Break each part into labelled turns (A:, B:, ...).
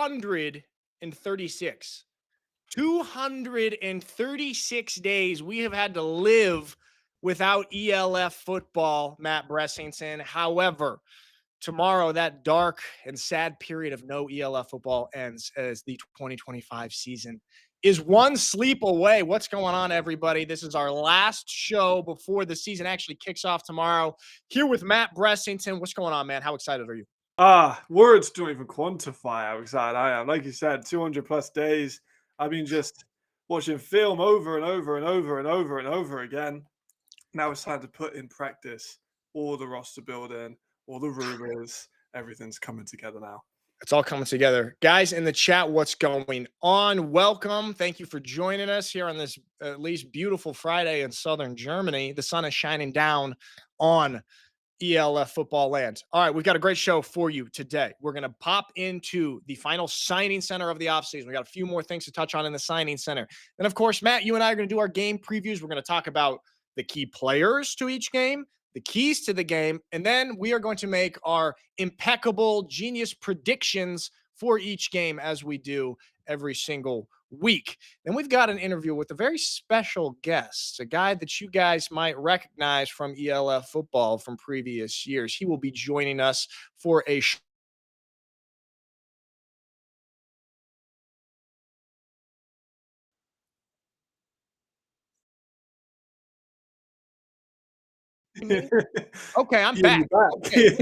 A: 236. 236 days we have had to live without ELF football, Matt Bressington. However, tomorrow, that dark and sad period of no ELF football ends as the 2025 season is one sleep away. What's going on, everybody? This is our last show before the season actually kicks off tomorrow. Here with Matt Bressington. What's going on, man? How excited are you?
B: Words don't even quantify how excited I am. Like you said, 200 plus days. I've been just watching film over and over and over and over and over again. Now it's time to put in practice all the roster building, all the rumors. Everything's coming together now.
A: It's all coming together. Guys in the chat, what's going on? Welcome. Thank you for joining us here on this at least beautiful Friday in southern Germany. The sun is shining down on ELF football land. All right, we've got a great show for you today. We're going to pop into the final signing center of the offseason. We got a few more things to touch on in the signing center. And of course, Matt, you and I are going to do our game previews. We're going to talk about the key players to each game, the keys to the game, and then we are going to make our impeccable genius predictions for each game as we do every single week. Then we've got an interview with a very special guest, a guy that you guys might recognize from ELF football from previous years. He will be joining us for a Okay, I'm back. Okay,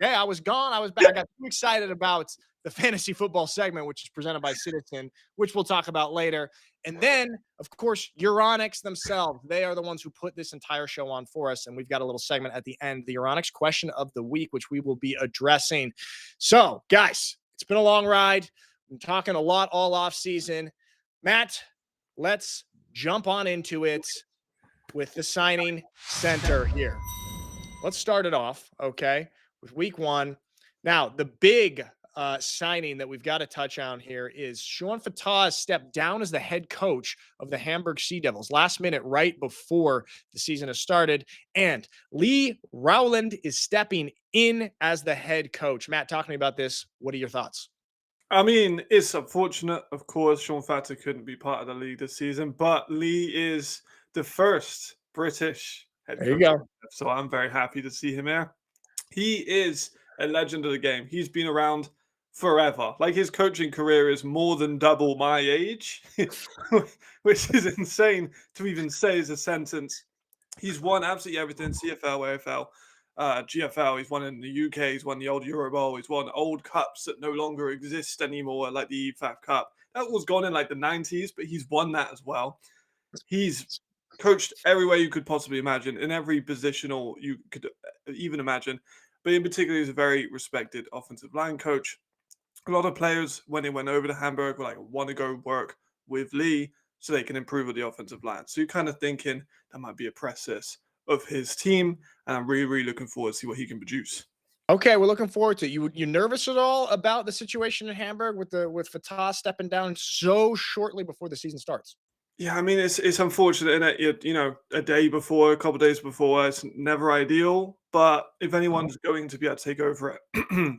A: yeah, I was gone. I was back. I got too excited about the fantasy football segment, which is presented by Citizen, which we'll talk about later. And then, of course, Euronics themselves. They are the ones who put this entire show on for us. And we've got a little segment at the end, the Euronics question of the week, which we will be addressing. So, guys, it's been a long ride. I'm talking a lot all off season. Matt, let's jump on into it with the signing center here. Let's start it off, okay, with week one. Now, the big signing that we've got to touch on here is Sean Fatah has stepped down as the head coach of the Hamburg Sea Devils last minute right before the season has started. And Lee Rowland is stepping in as the head coach. Matt, talk to me about this. What are your thoughts?
B: I mean, it's unfortunate, of course, Sean Fatah couldn't be part of the league this season, but Lee is the first British head
A: There you
B: coach.
A: go.
B: So I'm very happy to see him here. He is a legend of the game. He's been around forever. Like his coaching career is more than double my age, which is insane to even say as a sentence. He's won absolutely everything: CFL, AFL, GFL. He's won in the UK. He's won the old Euro Bowl. He's won old cups that no longer exist anymore, like the EFAF Cup. That was gone in like the 90s, but he's won that as well. He's coached everywhere you could possibly imagine, in every positional you could even imagine. But in particular, he's a very respected offensive line coach. A lot of players, when they went over to Hamburg, were like, want to go work with Lee so they can improve with the offensive line. So you're kind of thinking that might be a process of his team, and I'm really, really looking forward to see what he can produce.
A: Okay, we're looking forward to it. You nervous at all about the situation in Hamburg with Fatah stepping down so shortly before the season starts?
B: Yeah, I mean it's unfortunate in it. You know, a day before, a couple of days before, it's never ideal. But if anyone's going to be able to take over it,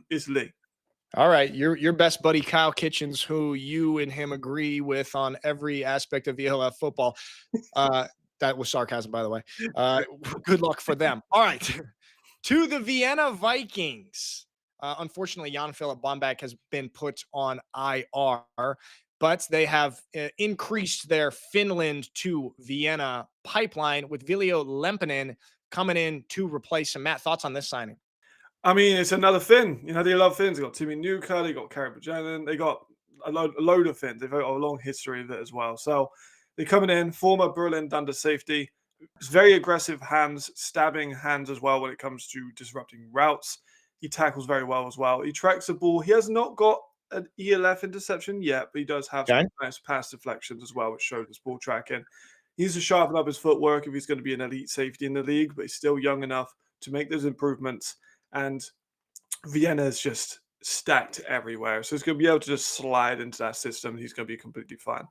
B: it's Lee.
A: All right, your best buddy Kyle Kitchens, who you and him agree with on every aspect of ELF football. That was sarcasm, by the way. Good luck for them. All right, to the Vienna Vikings. Unfortunately, Jan-Philip Bomback has been put on IR, but they have increased their Finland to Vienna pipeline with Viljo Lempinen coming in to replace him. Matt, thoughts on this signing?
B: I mean, it's another Finn. You know, they love Finns. They got Timmy Nuka, they got Karen Buchanan, they got a load of Finns. They've got a long history of it as well. So they're coming in, former Berlin Thunder safety. It's very aggressive hands, stabbing hands as well when it comes to disrupting routes. He tackles very well as well. He tracks the ball. He has not got an ELF interception yet, but he does have some nice pass deflections as well, which showed his ball tracking. He needs to sharpen up his footwork if he's going to be an elite safety in the league, but he's still young enough to make those improvements. And Vienna is just stacked everywhere. So he's going to be able to just slide into that system. He's going to be completely fine.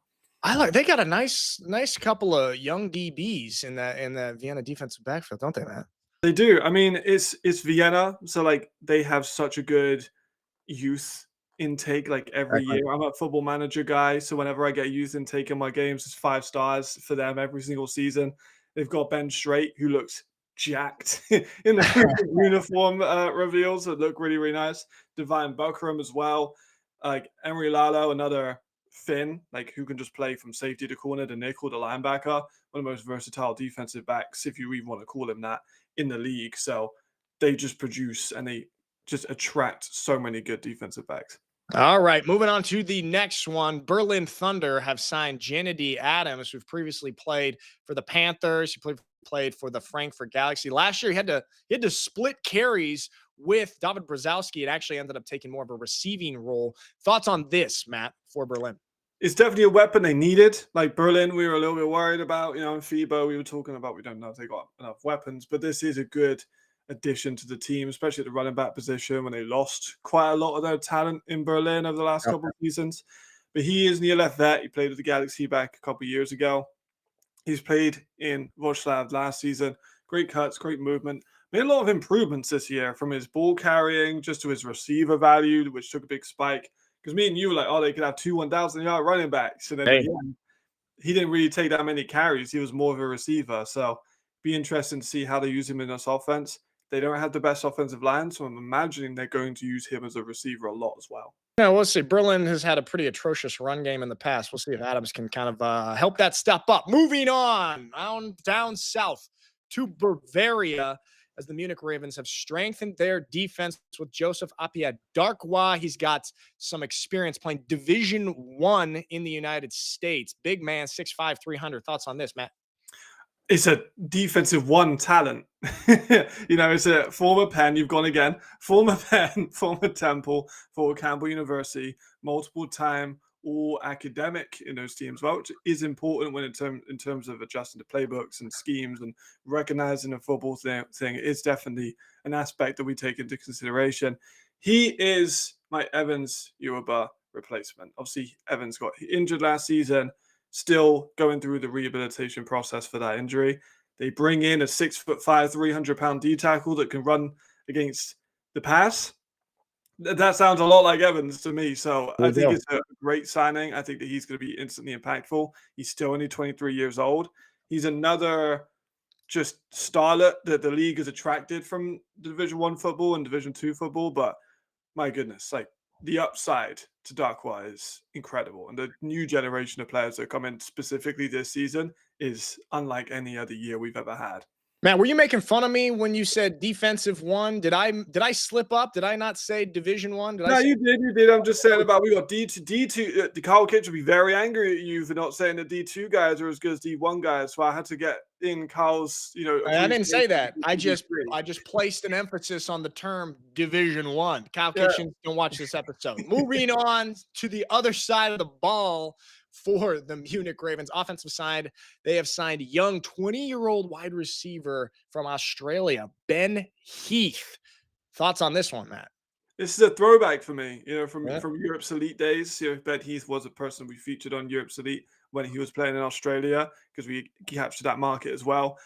A: They got a nice couple of young DBs in that Vienna defensive backfield, don't they, man?
B: They do. I mean, it's Vienna, so like they have such a good youth intake like every year. I'm a football manager guy, so whenever I get a youth intake in my games, it's 5 stars for them every single season. They've got Ben Straight, who looks jacked in the uniform reveals that look really, really nice. Divine Buckram as well. Like Emery Lalo, another Finn, like who can just play from safety to corner to nickel to linebacker. One of the most versatile defensive backs, if you even want to call him that, in the league. So they just produce and they just attract so many good defensive backs.
A: All right, moving on to the next one. Berlin Thunder have signed Jennedy Adams, who've previously played for the Panthers. He played for the Frankfurt Galaxy. Last year, he had to split carries with David Brzezowski. It actually ended up taking more of a receiving role. Thoughts on this, Matt, for Berlin?
B: It's definitely a weapon they needed. Like Berlin, we were a little bit worried about. In FIBA, we were talking about we don't know if they got enough weapons, but this is a good addition to the team, especially at the running back position when they lost quite a lot of their talent in Berlin over the last couple of seasons. But he is an ELF vet. He played with the Galaxy back a couple of years ago. He's played in Wroclaw last season. Great cuts, great movement. Made a lot of improvements this year from his ball carrying just to his receiver value, which took a big spike. Because me and you were like, oh, they could have 2 1,000-yard running backs. And then he didn't really take that many carries. He was more of a receiver. So be interesting to see how they use him in this offense. They don't have the best offensive line, so I'm imagining they're going to use him as a receiver a lot as well.
A: Yeah, we'll see. Berlin has had a pretty atrocious run game in the past. We'll see if Adams can kind of help that step up. Moving on down south to Bavaria, as the Munich Ravens have strengthened their defense with Joseph Apia Darkwa. He's got some experience playing Division 1 in the United States. Big man, 6'5", 300. Thoughts on this, Matt?
B: It's a defensive one talent. It's a former Penn. You've gone again. Former Penn, former Temple, former Campbell University, multiple time all academic in those teams, well, which is important when in terms of adjusting to playbooks and schemes and recognizing a football thing. It's definitely an aspect that we take into consideration. He is my Evans Ueba replacement. Obviously, Evans got injured last season. Still going through the rehabilitation process for that injury. They bring in a 6'5", 300-pound D tackle that can run against the pass. That sounds a lot like Evans to me. So I think it's a great signing. I think that he's going to be instantly impactful. He's still only 23 years old. He's another just starlet that the league has attracted from Division 1 football and Division 2 football. But my goodness, like the upside to Darkwa is incredible. And the new generation of players that come in specifically this season is unlike any other year we've ever had.
A: Matt, were you making fun of me when you said defensive one? Did I slip up? Did I not say Division 1?
B: No, you did. You did. I'm just saying about we got D2. Carl Kitch will be very angry at you for not saying that D2 guys are as good as D1 guys. So I had to get in Carl's.
A: I didn't say that. I just placed an emphasis on the term Division 1. Kyle Kitchens, don't watch this episode. Moving on to the other side of the ball. For the Munich Ravens offensive side, they have signed young 20-year-old wide receiver from Australia, Ben Heath. Thoughts on this one, Matt?
B: This is a throwback for me, from Europe's Elite days. Ben Heath was a person we featured on Europe's Elite when he was playing in Australia because we captured that market as well.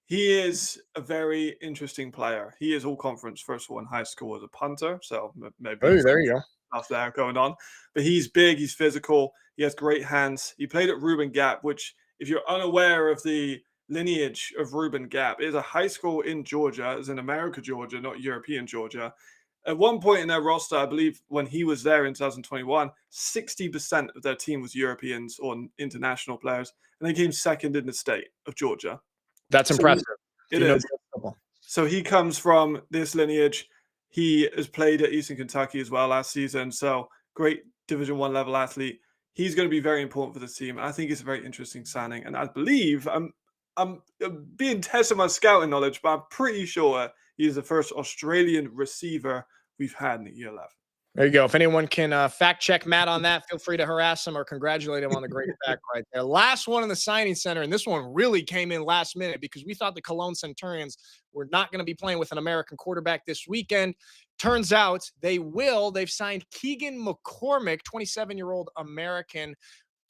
B: He is a very interesting player. He is all conference, first of all, in high school as a punter. So maybe
A: there you go.
B: Stuff there going on. But he's big, he's physical, he has great hands. He played at Reuben Gap, which, if you're unaware of the lineage of Reuben Gap, is a high school in Georgia, is in America, Georgia, not European Georgia. At one point in their roster, I believe when he was there in 2021, 60% of their team was Europeans or international players, and they came second in the state of Georgia.
A: That's impressive.
B: It is. So he comes from this lineage. He has played at Eastern Kentucky as well last season. So great Division 1 level athlete. He's going to be very important for this team. I think it's a very interesting signing. And I believe I'm being tested my scouting knowledge, but I'm pretty sure he's the first Australian receiver we've had in the ELF.
A: There you go. If anyone can fact check Matt on that, feel free to harass him or congratulate him on the great fact right there. Last one in the signing center, and this one really came in last minute because we thought the Cologne Centurions were not going to be playing with an American quarterback this weekend. Turns out they will. They've signed Keegan McCormick, 27-year-old American,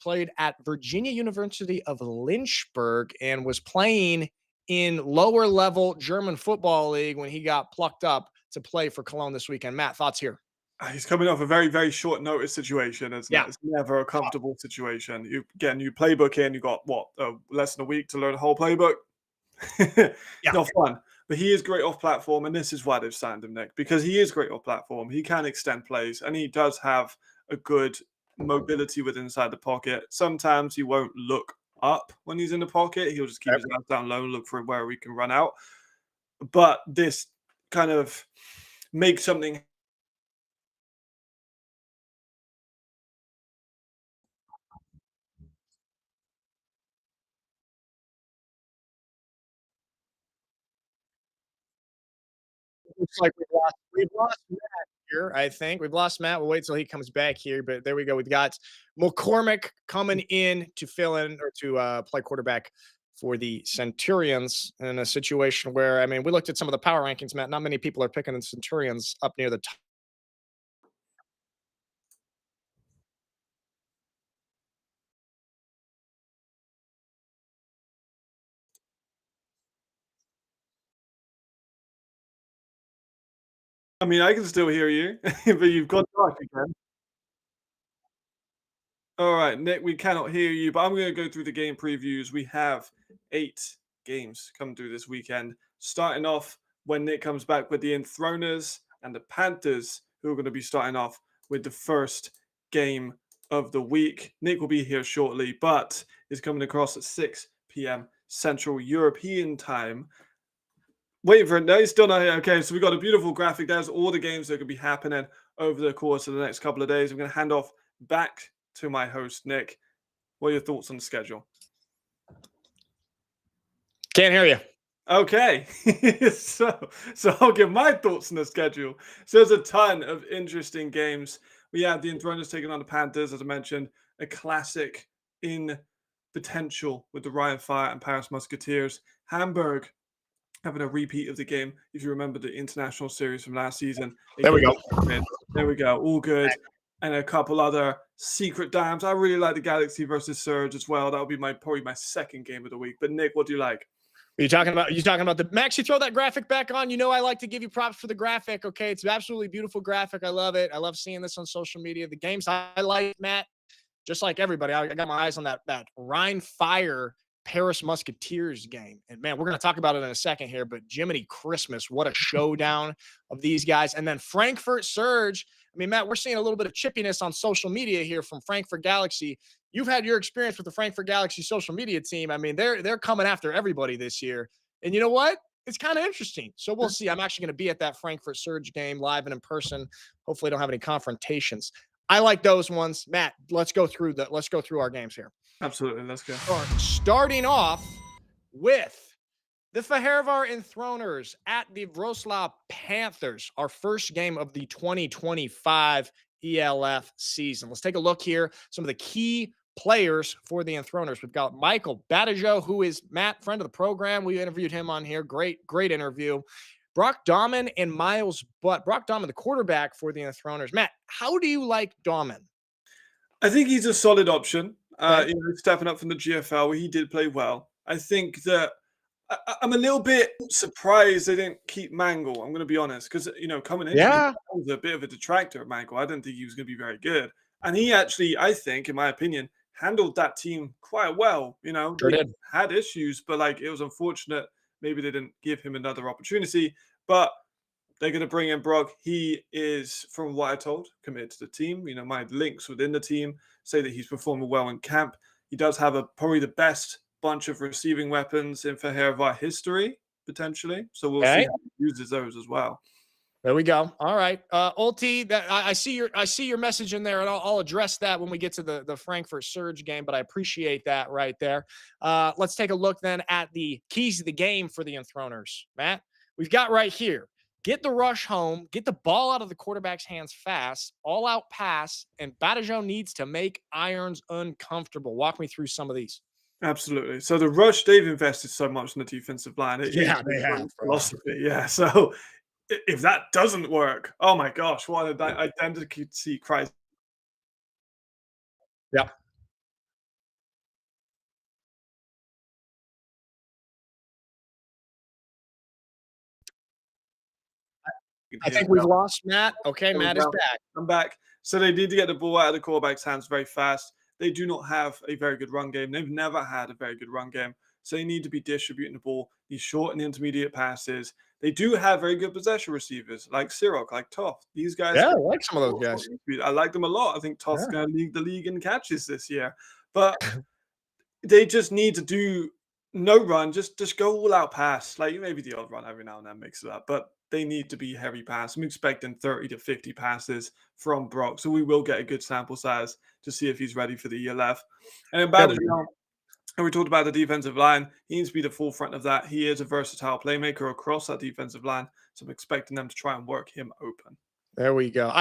A: played at Virginia University of Lynchburg and was playing in lower level German football league when he got plucked up to play for Cologne this weekend. Matt, thoughts here?
B: He's coming off a very, very short notice situation, isn't
A: Yeah.
B: it? It's never a comfortable situation. You get a new playbook in, you got what, less than a week to learn the whole playbook.
A: Yeah.
B: Not fun. But he is great off platform, and this is why they've signed him, Nick, because he is great off platform. He can extend plays, and he does have a good mobility with inside the pocket. Sometimes he won't look up when he's in the pocket. He'll just keep
A: Yep.
B: his hands down low and look for where he can run out. But this kind of makes something.
A: Looks like we've lost Matt here, I think. We've lost Matt. We'll wait till he comes back here, but there we go. We've got McCormick coming in to fill in or to play quarterback for the Centurions in a situation where, I mean, we looked at some of the power rankings, Matt. Not many people are picking the Centurions up near the top.
B: I mean, I can still hear you, but you've gone dark again. All right, Nick, we cannot hear you, but I'm going to go through the game previews. We have 8 games coming through this weekend, starting off when Nick comes back with the Enthroners and the Panthers, who are going to be starting off with the first game of the week. Nick will be here shortly, but is coming across at 6 p.m. Central European time. Waiting for it. No, he's still not here. Okay, so we've got a beautiful graphic. There's all the games that could be happening over the course of the next couple of days. I'm going to hand off back to my host, Nick. What are your thoughts on the schedule?
A: Can't hear you.
B: Okay, so I'll give my thoughts on the schedule. So there's a ton of interesting games. We have the Enthroners taking on the Panthers, as I mentioned, a classic in potential with the Ryan Fire and Paris Musketeers. Hamburg having a repeat of the game. If you remember the international series from last season,
A: There we go.
B: there we go, all good. And a couple other secret dams. I really like the Galaxy versus Surge as well. That would be probably my second game of the week. But Nick, what do you like?
A: Are you talking about? The Max? You throw that graphic back on. You know I like to give you props for the graphic. Okay, it's an absolutely beautiful graphic. I love it. I love seeing this on social media. The games I like, Matt, just like everybody, I got my eyes on that Rhine Fire Paris Musketeers game. And man, we're going to talk about it in a second here, but Jiminy Christmas, what a showdown of these guys. And then Frankfurt Surge. I mean, Matt, we're seeing a little bit of chippiness on social media here from Frankfurt Galaxy. You've had your experience with the Frankfurt Galaxy social media team. I mean, they're coming after everybody this year. And you know what? It's kind of interesting. So we'll see. I'm actually going to be at that Frankfurt Surge game live and in person. Hopefully, I don't have any confrontations. I like those ones. Matt, let's go through our games here.
B: Absolutely, let's go.
A: Starting off with the Fehérvár Enthroners at the Wroclaw Panthers, our first game of the 2025 ELF season. Let's take a look here. Some of the key players for the Enthroners. We've got Michael Badajo, who is Matt, friend of the program. We interviewed him on here. Great interview. Brock Dahman and Miles Butt. Brock Dahman, the quarterback for the Enthroners. Matt, how do you like Dahman?
B: I think he's a solid option.
A: Okay.
B: Stepping up from the GFL, where he did play well. I think that I'm a little bit surprised they didn't keep Mangle. I'm going to be honest, because coming into
A: Yeah.
B: I was a bit of a detractor of Mangle. I didn't think he was going to be very good, and he actually, I think, in my opinion, handled that team quite well.
A: Sure
B: They
A: did.
B: had issues, but it was unfortunate. Maybe they didn't give him another opportunity, but they're going to bring in Brock. He is, from what I told, committed to the team. My links within the team say that he's performing well in camp. He does have probably the best bunch of receiving weapons in Fehérvár history, potentially. So we'll see
A: Okay.
B: how he uses those as well.
A: There we go. All right, Ulti. I see your message in there, and I'll address that when we get to the Frankfurt Surge game. But I appreciate that right there. Let's take a look then at the keys to the game for the Enthroners. Matt, we've got right here. Get the rush home, get the ball out of the quarterback's hands fast, all out pass, and Badajo needs to make Irons uncomfortable. Walk me through some of these.
B: Absolutely. So the rush, they've invested so much in the defensive line. It
A: Yeah,
B: is
A: they have.
B: philosophy. Yeah. So if that doesn't work, oh my gosh, what an identity crisis.
A: Yeah. I think we've lost Matt. Okay,
B: There we
A: Matt is
B: go.
A: back.
B: I'm back. So they need to get the ball out of the quarterback's hands very fast. They do not have a very good run game. They've never had a very good run game. So they need to be distributing the ball, these short and intermediate passes. They do have very good possession receivers like Sirok, like Toth. These guys,
A: Yeah, I like some of those guys.
B: I like them a lot. I think Toth's
A: Yeah.
B: going to lead the league in catches this year. But they just need to do no run, just go all out pass. Like maybe the odd run every now and then mix it up, but they need to be heavy pass. I'm expecting 30 to 50 passes from Brock, so we will get a good sample size to see if he's ready for the year left. And then
A: There
B: Badger,
A: we go.
B: and we talked about the defensive line. He needs to be the forefront of that. He is a versatile playmaker across that defensive line, so I'm expecting them to try and work him open.
A: There we go.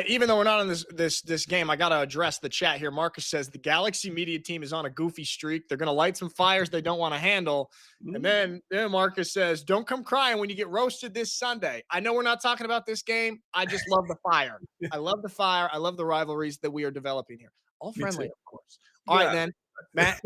A: Even though we're not in this game, I gotta address the chat here. Marcus says the Galaxy media team is on a goofy streak. They're gonna light some fires they don't want to handle. And then Marcus says, "Don't come crying when you get roasted this Sunday." I know we're not talking about this game. I just love the fire. I love the fire. I love the rivalries that we are developing here. All friendly, of course. All right, then, Matt.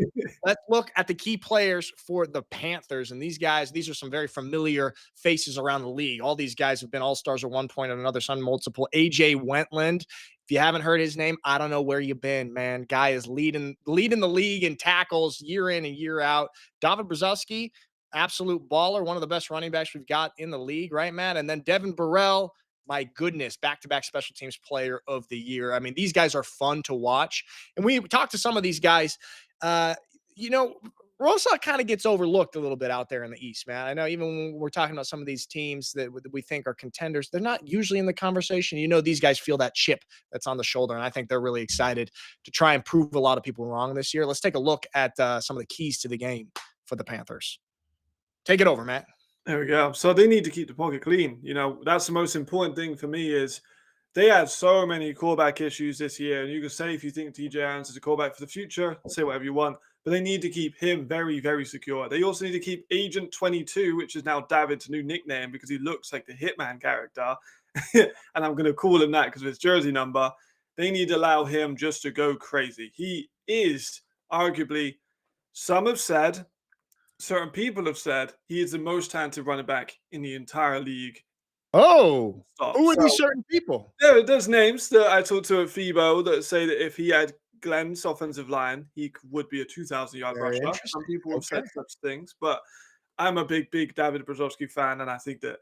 A: Let's look at the key players for the Panthers. And these are some very familiar faces around the league. All these guys have been all-stars at one point or another, some multiple. AJ Wentland. If you haven't heard his name, I don't know where you've been, man. Guy is leading the league in tackles year in and year out. David Brzezowski, absolute baller, one of the best running backs we've got in the league, right, Matt? And then Devin Burrell, my goodness, back-to-back special teams player of the year. I mean, these guys are fun to watch. And we talked to some of these guys. Rosa kind of gets overlooked a little bit out there in the East, man. I know even when we're talking about some of these teams that we think are contenders, they're not usually in the conversation. These guys feel that chip that's on the shoulder, and I think they're really excited to try and prove a lot of people wrong this year. Let's take a look at some of the keys to the game for the Panthers. Take it over, Matt.
B: There we go. So they need to keep the pocket clean. That's the most important thing for me is they had so many quarterback issues this year. And you can say if you think TJ Aaron's is a quarterback for the future, say whatever you want. But they need to keep him very, very secure. They also need to keep Agent 22, which is now David's new nickname because he looks like the Hitman character. And I'm going to call him that because of his jersey number. They need to allow him just to go crazy. He is arguably, certain people have said he is the most talented running back in the entire league.
A: Oh, who are these certain people?
B: There's names that I talked to at FIBO that say that if he had Glenn's offensive line, he would be a 2,000-yard rusher. Some people have said such things, but I'm a big David Brzezowski fan, and I think that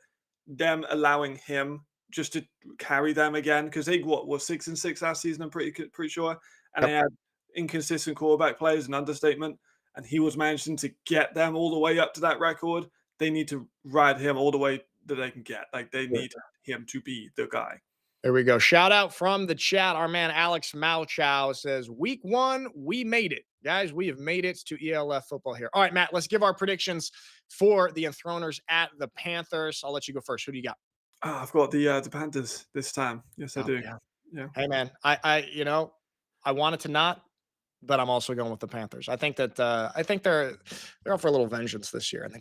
B: them allowing him just to carry them again, because they were 6-6 last season, I'm pretty sure, and they had inconsistent quarterback play is an understatement, and he was managing to get them all the way up to that record. They need to ride him all the way that they can get. Like they need him to be the guy.
A: There we go. Shout out from the chat. Our man Alex Malchow says, "Week 1, we made it, guys. We have made it to ELF football here." All right, Matt. Let's give our predictions for the Enthroners at the Panthers. I'll let you go first. Who do you got?
B: Oh, I've got the Panthers this time. Yes, I do. Yeah.
A: Hey, man. I wanted to not, but I'm also going with the Panthers. I think that they're up for a little vengeance this year, and they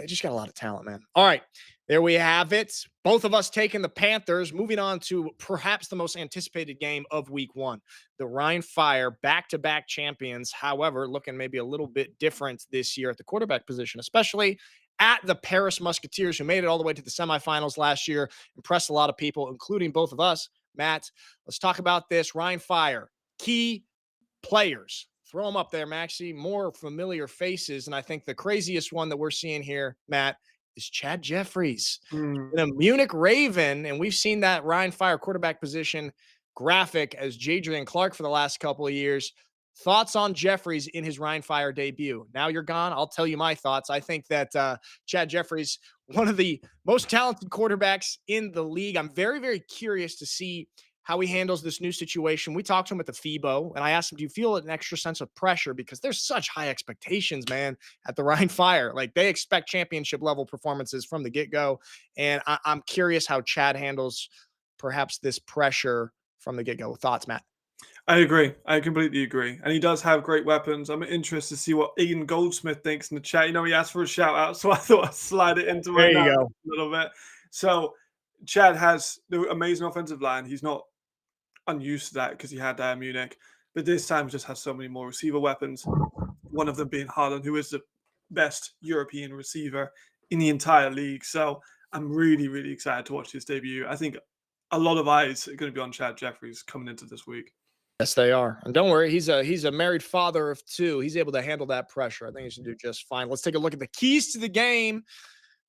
A: just got a lot of talent, man. All right, there we have it. Both of us taking the Panthers. Moving on to perhaps the most anticipated game of Week 1, the Rhine Fire, back-to-back champions. However, looking maybe a little bit different this year at the quarterback position, especially at the Paris Musketeers, who made it all the way to the semifinals last year, impressed a lot of people, including both of us. Matt, let's talk about this Rhine Fire. Key players. Throw them up there, Maxie. More familiar faces. And I think the craziest one that we're seeing here, Matt, is Chad Jeffries. In a Munich Raven, and we've seen that Rhine Fire quarterback position graphic as Jadrian Clark for the last couple of years. Thoughts on Jeffries in his Rhine Fire debut? Now you're gone. I'll tell you my thoughts. I think that Chad Jeffries, one of the most talented quarterbacks in the league. I'm very, very curious to see how he handles this new situation. We talked to him at the FIBO, and I asked him, do you feel an extra sense of pressure? Because there's such high expectations, man, at the Rhine Fire. Like, they expect championship-level performances from the get-go, and I'm curious how Chad handles perhaps this pressure from the get-go. Thoughts, Matt?
B: I agree. I completely agree. And he does have great weapons. I'm interested to see what Ian Goldsmith thinks in the chat. He asked for a shout-out, so I thought I'd slide it into my a little bit. So Chad has the amazing offensive line. He's not unused to that because he had that in Munich, but this time just has so many more receiver weapons, one of them being Haaland, who is the best European receiver in the entire league. So I'm really, really excited to watch his debut. I think a lot of eyes are going to be on Chad Jeffries coming into this week.
A: Yes, they are. And don't worry, he's a married father of two. He's able to handle that pressure. I think he should do just fine. Let's take a look at the keys to the game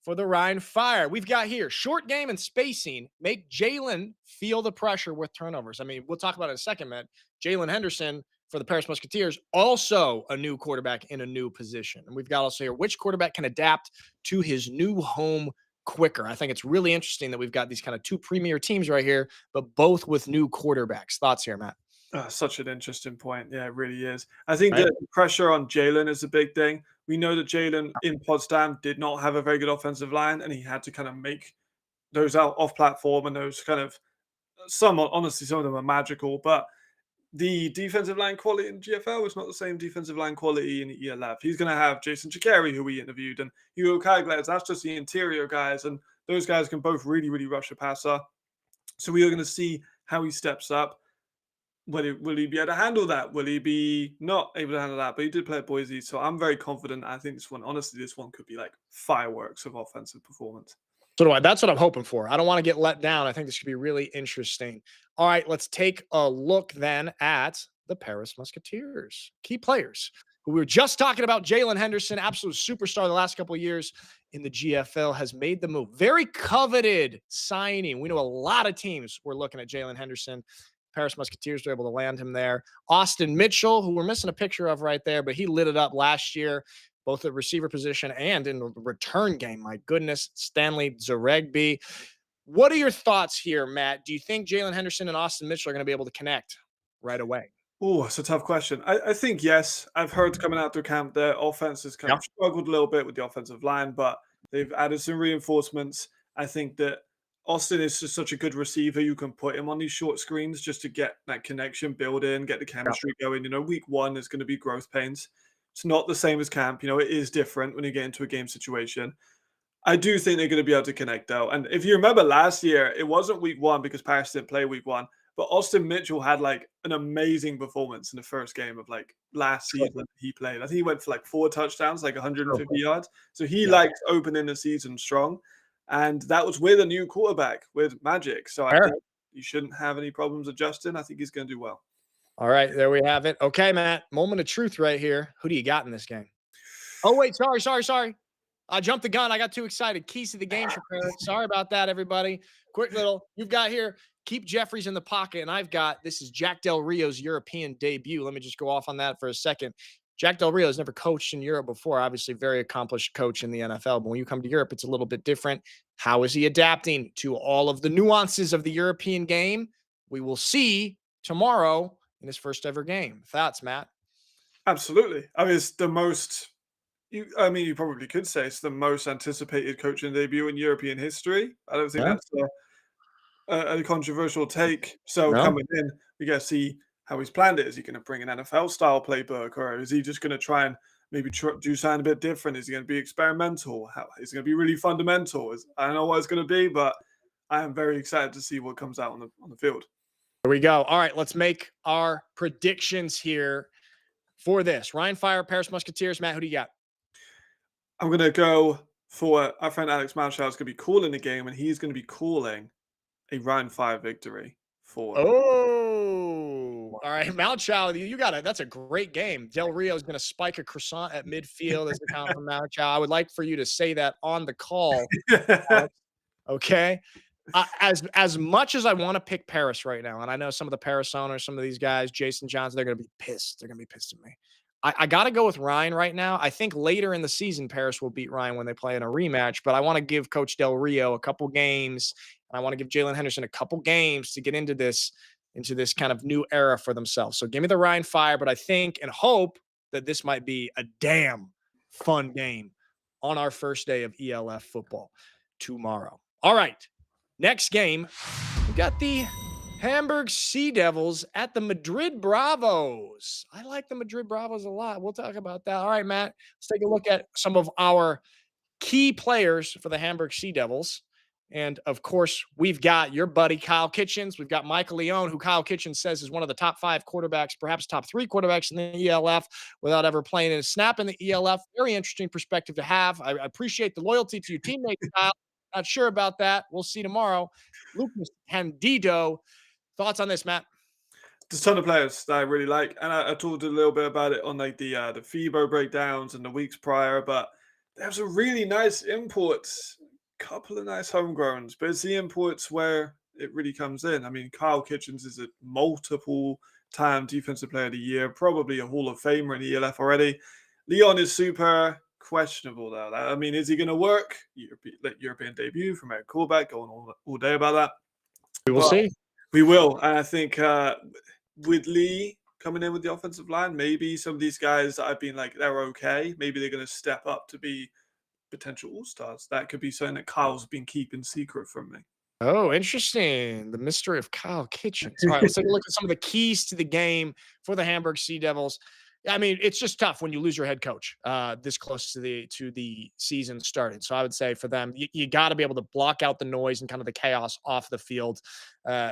A: for the Rhine Fire. We've got here short game and spacing. Make Jalen feel the pressure with turnovers. I mean, we'll talk about it in a second, man. Jalen Henderson for the Paris Musketeers, also a new quarterback in a new position. And we've got also here which quarterback can adapt to his new home quicker. I think it's really interesting that we've got these kind of two premier teams right here, but both with new quarterbacks. Thoughts here, Matt?
B: Such an interesting point. Yeah, it really is. I think
A: Right?
B: the pressure on Jalen is a big thing. We know that Jalen in Potsdam did not have a very good offensive line, and he had to kind of make those out off platform and those kind of some honestly, some of them are magical, but the defensive line quality in GFL is not the same defensive line quality in ELF. He's going to have Jason Chikari, who we interviewed, and Hugo Kagles. That's just the interior guys, and those guys can both really, really rush a passer. So we are going to see how he steps up. Will he be able to handle that? Will he be not able to handle that? But he did play at Boise, so I'm very confident. I think this one could be like fireworks of offensive performance.
A: So do I. That's what I'm hoping for. I don't want to get let down. I think this could be really interesting. All right, let's take a look then at the Paris Musketeers. Key players who we were just talking about. Jalen Henderson, absolute superstar the last couple of years in the GFL, has made the move. Very coveted signing. We know a lot of teams were looking at Jalen Henderson. Paris Musketeers were able to land him there. Austin Mitchell, who we're missing a picture of right there, but he lit it up last year, both at receiver position and in the return game. My goodness, Stanley Zaregby. What are your thoughts here, Matt? Do you think Jalen Henderson and Austin Mitchell are going to be able to connect right away?
B: Oh, it's a tough question. I think yes. I've heard coming out through camp their offense has kind
A: Yeah.
B: of struggled a little bit with the offensive line, but they've added some reinforcements. I think that Austin is just such a good receiver. You can put him on these short screens just to get that connection built in, get the chemistry going. Week one is going to be growth pains. It's not the same as camp. It is different when you get into a game situation. I do think they're going to be able to connect though. And if you remember last year, it wasn't week one because Paris didn't play week one, but Austin Mitchell had like an amazing performance in the first game of like last season he played. I think he went for like 4 touchdowns, like 150 yards. So he liked opening the season strong. And that was with a new quarterback with Magic. So I think you shouldn't have any problems adjusting. I think he's going to do well.
A: All right, there we have it. Okay, Matt, moment of truth right here. Who do you got in this game? Oh, wait, sorry. I jumped the gun. I got too excited. Keys to the game for Paris. Sorry about that, everybody. Quick little, you've got here, keep Jeffries in the pocket, and I've got, this is Jack Del Rio's European debut. Let me just go off on that for a second. Jack Del Rio has never coached in Europe before, obviously very accomplished coach in the NFL, but when you come to Europe, it's a little bit different. How is he adapting to all of the nuances of the European game? We will see tomorrow in his first ever game. Thoughts, Matt?
B: Absolutely. I mean, it's the most, you probably could say it's the most anticipated coaching debut in European history. I don't think that's a controversial take. So coming in, we got to see how he's planned it. Is he going to bring an NFL style playbook, or is he just going to try and maybe do something a bit different? Is he going to be experimental? How is he going to be really fundamental? I don't know what it's going to be, but I am very excited to see what comes out on the field.
A: Here we go. All right, let's make our predictions here for this. Rhine Fire, Paris Musketeers. Matt, who do you got?
B: I'm going to go for our friend Alex Malchow is going to be calling the game, and he's going to be calling a Rhine Fire victory for.
A: Oh, all right. Malchow, you got it. That's a great game. Del Rio is going to spike a croissant at midfield as a count from Malchow. I would like for you to say that on the call. Okay. As much as I want to pick Paris right now, and I know some of the Paris owners, some of these guys, Jason Johnson, they're going to be pissed. They're going to be pissed at me. I got to go with Ryan right now. I think later in the season, Paris will beat Ryan when they play in a rematch, but I want to give Coach Del Rio a couple games, and I want to give Jalen Henderson a couple games to get into this kind of new era for themselves. So give me the Ryan Fire, but I think and hope that this might be a damn fun game on our first day of ELF football tomorrow. All right. Next game, we got the Hamburg Sea Devils at the Madrid Bravos. I like the Madrid Bravos a lot. We'll talk about that. All right, Matt, let's take a look at some of our key players for the Hamburg Sea Devils. And, of course, we've got your buddy Kyle Kitchens. We've got Michael Leone, who Kyle Kitchens says is one of the top 5 quarterbacks, perhaps top 3 quarterbacks in the ELF without ever playing in a snap in the ELF. Very interesting perspective to have. I appreciate the loyalty to your teammates, Kyle. Not sure about that. We'll see tomorrow. Lucas Candido, thoughts on this, Matt?
B: There's a ton of players that I really like, and I talked a little bit about it on like the FIBO breakdowns and the weeks prior. But there's a really nice imports, couple of nice homegrowns, but it's the imports where it really comes in. I mean, Kyle Kitchens is a multiple-time Defensive Player of the Year, probably a Hall of Famer in the ELF already. Leon is super questionable though. I mean, is he going to work? European debut from Eric Callback, going all day about that.
A: We will see.
B: We will, and I think with Lee coming in with the offensive line, maybe some of these guys that I've been like, they're okay. Maybe they're going to step up to be potential all-stars. That could be something that Kyle's been keeping secret from me.
A: Oh, interesting. The mystery of Kyle Kitchens. All right, let's take a look at some of the keys to the game for the Hamburg Sea Devils. I mean, it's just tough when you lose your head coach this close to the season starting. So I would say for them, you got to be able to block out the noise and kind of the chaos off the field,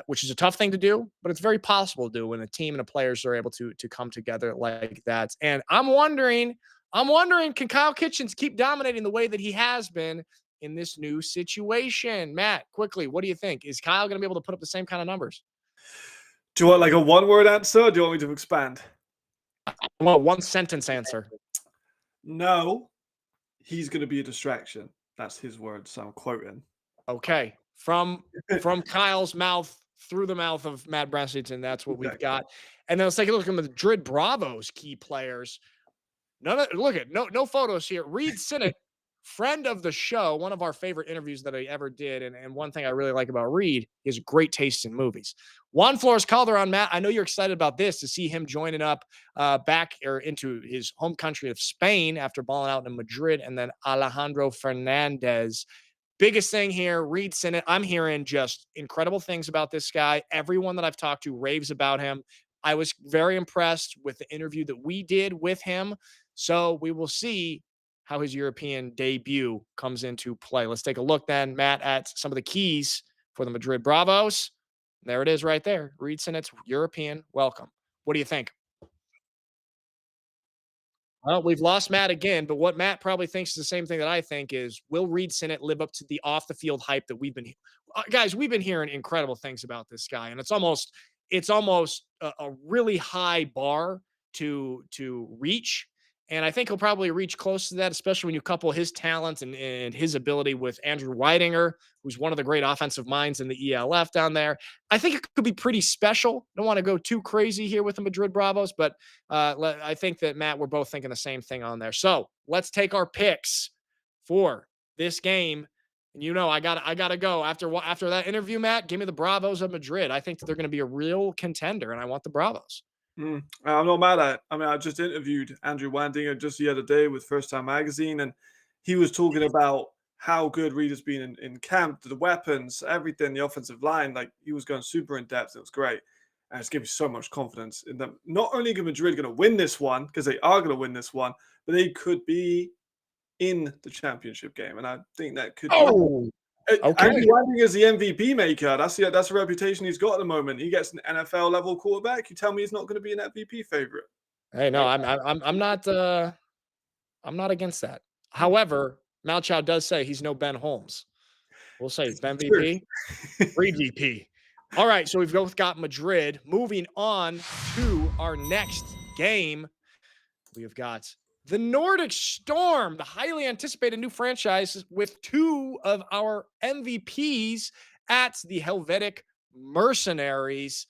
A: which is a tough thing to do, but it's very possible to do when a team and the players are able to come together like that. And I'm wondering, can Kyle Kitchens keep dominating the way that he has been in this new situation? Matt, quickly, what do you think? Is Kyle going to be able to put up the same kind of numbers?
B: Do you want like a one-word answer, or do you want me to expand?
A: Well, one sentence answer.
B: No, he's going to be a distraction. That's his words. So I'm quoting.
A: Okay, from Kyle's mouth through the mouth of Matt Bressington. That's what we've got. And then let's take a look at the Madrid Bravos key players. No photos here. Reed Sinnott, friend of the show, one of our favorite interviews that I ever did. And one thing I really like about Reed is great taste in movies. Juan Flores Calderon, Matt, I know you're excited about this, to see him joining up back or into his home country of Spain after balling out in Madrid, and then Alejandro Fernandez. Biggest thing here, Reed Sinnott. I'm hearing just incredible things about this guy. Everyone that I've talked to raves about him. I was very impressed with the interview that we did with him. So we will see how his European debut comes into play. Let's take a look then, Matt, at some of the keys for the Madrid Bravos. There it is right there. Reed Sinnott's European welcome. What do you think? Well, we've lost Matt again, but what Matt probably thinks is the same thing that I think is, will Reed Sinnott live up to the off the field hype that we've been guys, we've been hearing incredible things about this guy, and it's almost a really high bar to reach. And I think he'll probably reach close to that, especially when you couple his talent and his ability with Andrew Weidinger, who's one of the great offensive minds in the ELF down there. I think it could be pretty special. Don't want to go too crazy here with the Madrid Bravos, but I think that, Matt, we're both thinking the same thing on there. So let's take our picks for this game. And I gotta go after that interview, Matt. Give me the Bravos of Madrid. I think that they're going to be a real contender, and I want the Bravos.
B: I'm not mad at it. I mean, I just interviewed Andrew Wandinger just the other day with First Time Magazine, and he was talking about how good Reed has been in camp, the weapons, everything, the offensive line. Like, he was going super in depth. It was great. And it's giving me so much confidence in them. Not only are Madrid going to win this one, because they are going to win this one, but they could be in the championship game. And I think that could be.
A: Okay.
B: Andy Wandinger is the MVP maker. That's the reputation he's got at the moment. He gets an NFL level quarterback. You tell me he's not going to be an MVP favorite?
A: Hey, no, I'm not against that. However, Malchow does say he's no Ben Holmes. We'll say Ben VP, free VP. All right, so we've both got Madrid. Moving on to our next game, we have got the Nordic Storm, the highly anticipated new franchise with two of our MVPs at the Helvetic Mercenaries.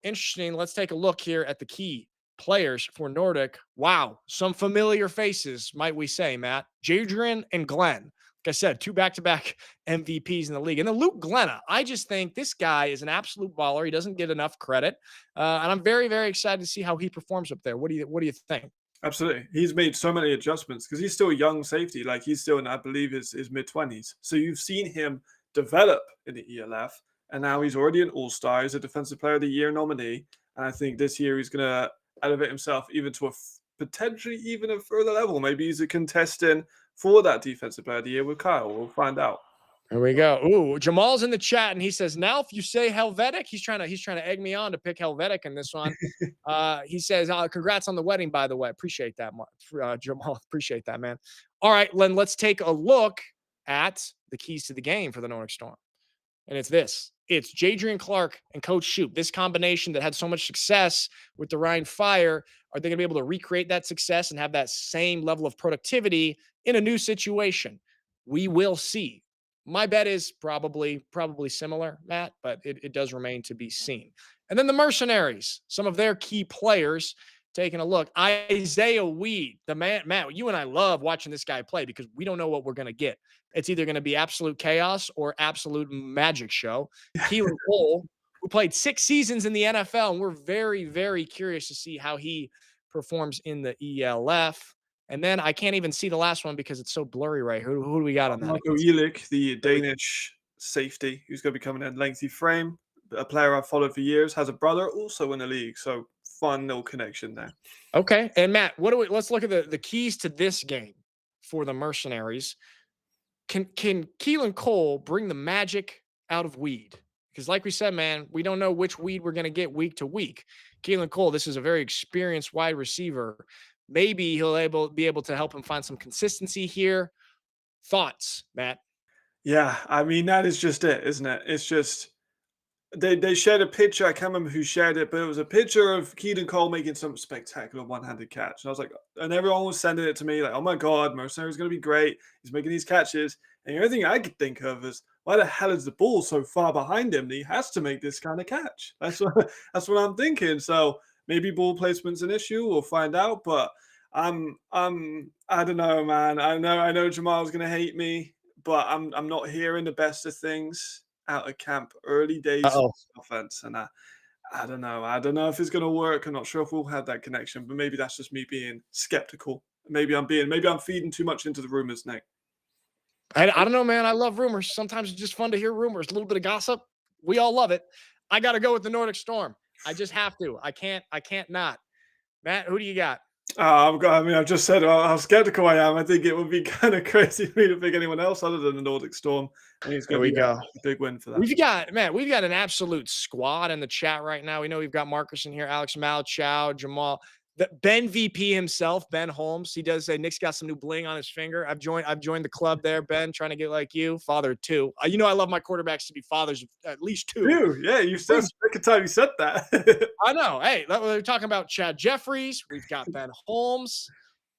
A: Interesting. Let's take a look here at the key players for Nordic. Wow. Some familiar faces, might we say, Matt. Jadrian and Glenn. Like I said, two back-to-back MVPs in the league. And then Luke Glenna. I just think this guy is an absolute baller. He doesn't get enough credit. And I'm very, very excited to see how he performs up there. What do you think?
B: Absolutely. He's made so many adjustments because he's still a young safety. Like, he's still in, I believe, his mid-20s. So you've seen him develop in the ELF, and now he's already an all-star. He's a Defensive Player of the Year nominee. And I think this year he's going to elevate himself even to potentially even a further level. Maybe he's a contestant for that Defensive Player of the Year with Kyle. We'll find out.
A: There we go. Ooh, Jamal's in the chat, and he says, now if you say Helvetic, he's trying to egg me on to pick Helvetic in this one. He says, congrats on the wedding, by the way. Appreciate that, Jamal. Appreciate that, man. All right, Len, let's take a look at the keys to the game for the Nordic Storm. And it's this. It's Jadrian Clark and Coach Shoup. This combination that had so much success with the Rhine Fire, are they going to be able to recreate that success and have that same level of productivity in a new situation? We will see. My bet is probably similar, Matt, but it does remain to be seen. And then the Mercenaries, some of their key players, taking a look. Isaiah Weed, the man, Matt, you and I love watching this guy play because we don't know what we're going to get. It's either going to be absolute chaos or absolute magic show. Keelan Cole, who played 6 seasons in the NFL, and we're very, very curious to see how he performs in the ELF. And then I can't even see the last one because it's so blurry right here. Who do we got on that?
B: Marco Jelic, the Danish safety, who's going to be coming in lengthy frame. A player I've followed for years, has a brother also in the league. So fun little connection there.
A: Okay. And Matt, let's look at the keys to this game for the Mercenaries. Can Keelan Cole bring the magic out of Weed? Because like we said, man, we don't know which Weed we're going to get week to week. Keelan Cole, this is a very experienced wide receiver. Maybe he'll be able to help him find some consistency here. Thoughts, Matt?
B: Yeah, I mean, that is just it, isn't it? It's just they shared a picture. I can't remember who shared it, but it was a picture of Keelan Cole making some spectacular one-handed catch. And I was like, and everyone was sending it to me like, oh my God, Mercenary's going to be great. He's making these catches. And the only thing I could think of is, why the hell is the ball so far behind him that he has to make this kind of catch? That's what I'm thinking. So maybe ball placement's an issue. We'll find out. But I don't know, man. I know Jamal's going to hate me, but I'm not hearing the best of things out of camp. Early days of offense, and I don't know. I don't know if it's going to work. I'm not sure if we'll have that connection, but maybe that's just me being skeptical. Maybe I'm feeding too much into the rumors, Nick.
A: I don't know, man. I love rumors. Sometimes it's just fun to hear rumors, a little bit of gossip. We all love it. I got to go with the Nordic Storm. I just have to. I can't not. Matt, who do you got?
B: I've just said how skeptical I am. I think it would be kind of crazy for me to pick anyone else other than the Nordic Storm. I think it's going to be a big win for that.
A: We've got an absolute squad in the chat right now. We know we've got Marcus in here, Alex Malchow, Jamal, Ben VP himself, Ben Holmes. He does say Nick's got some new bling on his finger. I've joined the club there, Ben, trying to get like you, father of 2. I love my quarterbacks to be fathers of at least 2.
B: Yeah, you said second time you said that.
A: I know. Hey, we're talking about Chad Jeffries. We've got Ben Holmes.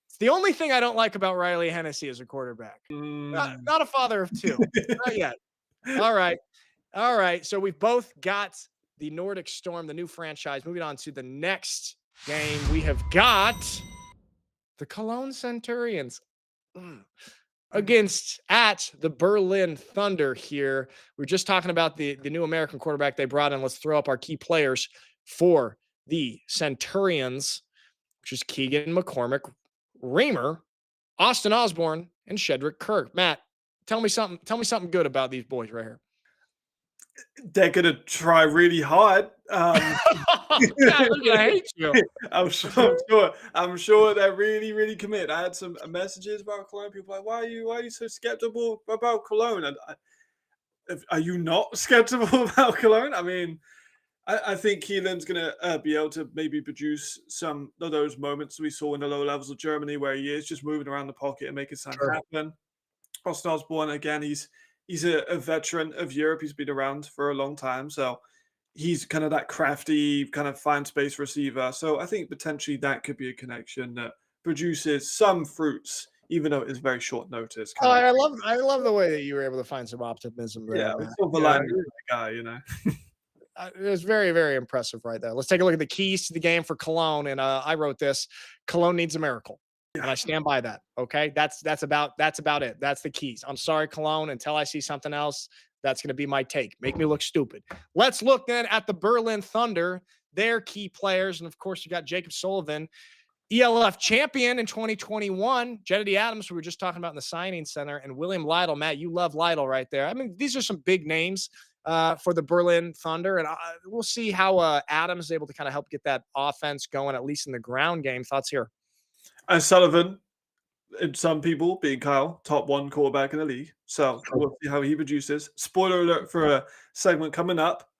A: It's the only thing I don't like about Riley Hennessy as a quarterback. Not a father of 2. Not yet. All right. So we've both got the Nordic Storm, the new franchise. Moving on to the next game, we have got the Cologne Centurions against the Berlin Thunder here. We're just talking about the new American quarterback they brought in. Let's throw up our key players for the Centurions, which is Keegan McCormick, Reamer, Austin Osborne, and Shedrick Kirk. Matt, tell me something good about these boys right here.
B: They're gonna try really hard.
A: I hate you.
B: I'm sure they're really, really committed. I had some messages about Cologne. People like, why are you so skeptical about Cologne? And are you not skeptical about Cologne? I mean, I think Keelan's gonna be able to maybe produce some of those moments we saw in the low levels of Germany, where he is just moving around the pocket and making something happen. Austin Osborne, again, he's a veteran of Europe. He's been around for a long time. So he's kind of that crafty, kind of find space receiver. So I think potentially that could be a connection that produces some fruits, even though it's very short notice.
A: I love the way that you were able to find some optimism there.
B: Yeah, silver lining guy,
A: It was very, very impressive right there. Let's take a look at the keys to the game for Cologne. And I wrote this: Cologne needs a miracle. And I stand by that. Okay. That's about it. That's the keys. I'm sorry, Cologne. Until I see something else, that's going to be my take. Make me look stupid. Let's look then at the Berlin Thunder, their key players. And of course, you got Jacob Sullivan, ELF champion in 2021, Jedediah Adams, who we were just talking about in the signing center, and William Lytle. Matt, you love Lytle right there. I mean, these are some big names for the Berlin Thunder. And we'll see how Adams is able to kind of help get that offense going, at least in the ground game. Thoughts here?
B: And Sullivan, and some people, being Kyle, top 1 quarterback in the league. So we'll see how he produces. Spoiler alert for a segment coming up.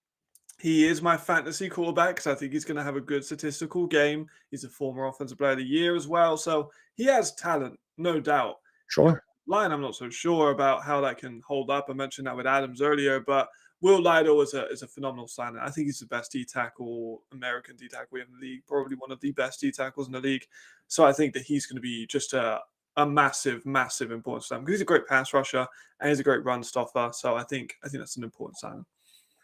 B: He is my fantasy quarterback because I think he's going to have a good statistical game. He's a former offensive player of the year as well. So he has talent, no doubt.
A: Sure.
B: line, I'm not so sure about how that can hold up. I mentioned that with Adams earlier, but Will Lytle is a phenomenal signing. I think he's the best D tackle, American D tackle we have in the league, probably one of the best D tackles in the league. So I think that he's going to be just a massive, massive importance to them because he's a great pass rusher and he's a great run stopper. So I think that's an important signing.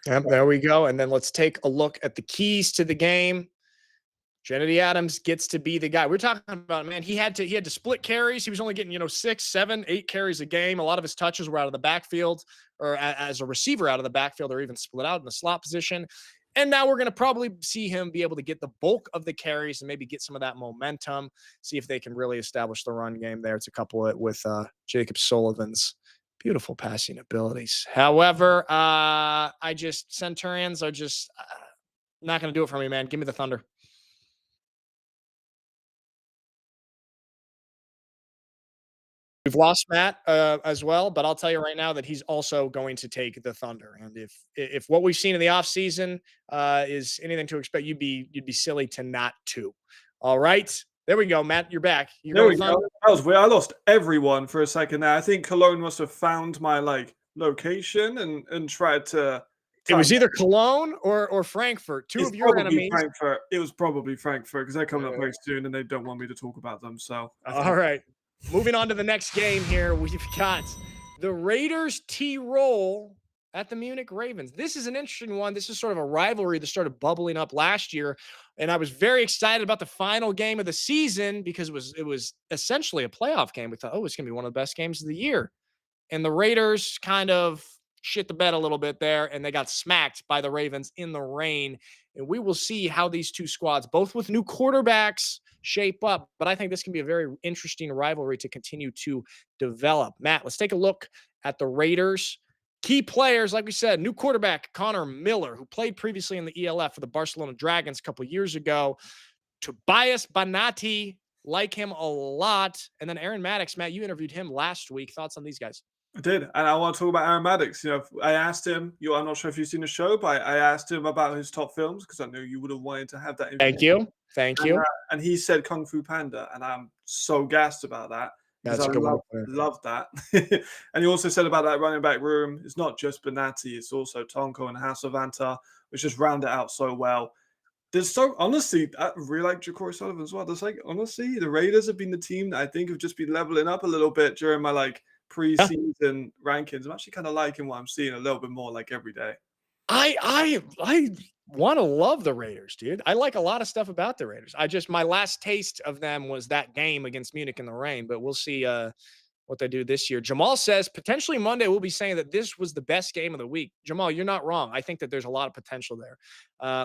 A: Yep, there we go. And then let's take a look at the keys to the game. Kennedy Adams gets to be the guy. We're talking about, man, he had to split carries. He was only getting, 6, 7, 8 carries a game. A lot of his touches were out of the backfield or as a receiver out of the backfield or even split out in the slot position. And now we're going to probably see him be able to get the bulk of the carries and maybe get some of that momentum, see if they can really establish the run game there. It's a couple with Jacob Sullivan's beautiful passing abilities. However, Centurions are just not going to do it for me, man. Give me the Thunder. We've lost Matt as well, but I'll tell you right now that he's also going to take the Thunder. And if what we've seen in the offseason is anything to expect, you'd be silly to not to. All right. There we go, Matt. You're back.
B: There we go. That was weird. I lost everyone for a second there. I think Cologne must have found my location and tried to.
A: It was either Cologne or Frankfurt. Two of your enemies.
B: Frankfurt. It was probably Frankfurt because they're coming up very soon and they don't want me to talk about them. So
A: all right. Moving on to the next game here, we've got the Raiders T-Roll at the Munich Ravens. This is an interesting one. This is sort of a rivalry that started bubbling up last year, and I was very excited about the final game of the season because it was essentially a playoff game. We thought, it's going to be one of the best games of the year, and the Raiders kind of shit the bed a little bit there, and they got smacked by the Ravens in the rain. And we will see how these two squads, both with new quarterbacks, shape up. But I think this can be a very interesting rivalry to continue to develop. Matt, let's take a look at the Raiders. Key players, like we said, new quarterback Connor Miller, who played previously in the ELF for the Barcelona Dragons a couple years ago. Tobias Banati, like him a lot. And then Aaron Maddox, Matt, you interviewed him last week. Thoughts on these guys?
B: I did, and I want to talk about Aaron Maddox. I asked him. I'm not sure if you've seen the show, but I asked him about his top films because I knew you would have wanted to have that.
A: Thank you.
B: And he said Kung Fu Panda, and I'm so gassed about that.
A: That's a good
B: one. Love that. And he also said about that running back room. It's not just Benatti; it's also Tonko and Hasselvanta, which just round it out so well. Honestly, I really like Ja'Cory Sullivan as well. Honestly, the Raiders have been the team that I think have just been leveling up a little bit during my preseason rankings. I'm actually kind of liking what I'm seeing a little bit more every day.
A: I want to love the Raiders, dude. I like a lot of stuff about the Raiders. My last taste of them was that game against Munich in the rain, but we'll see what they do this year. Jamal says potentially Monday we'll be saying that this was the best game of the week. Jamal, you're not wrong. I think that there's a lot of potential there.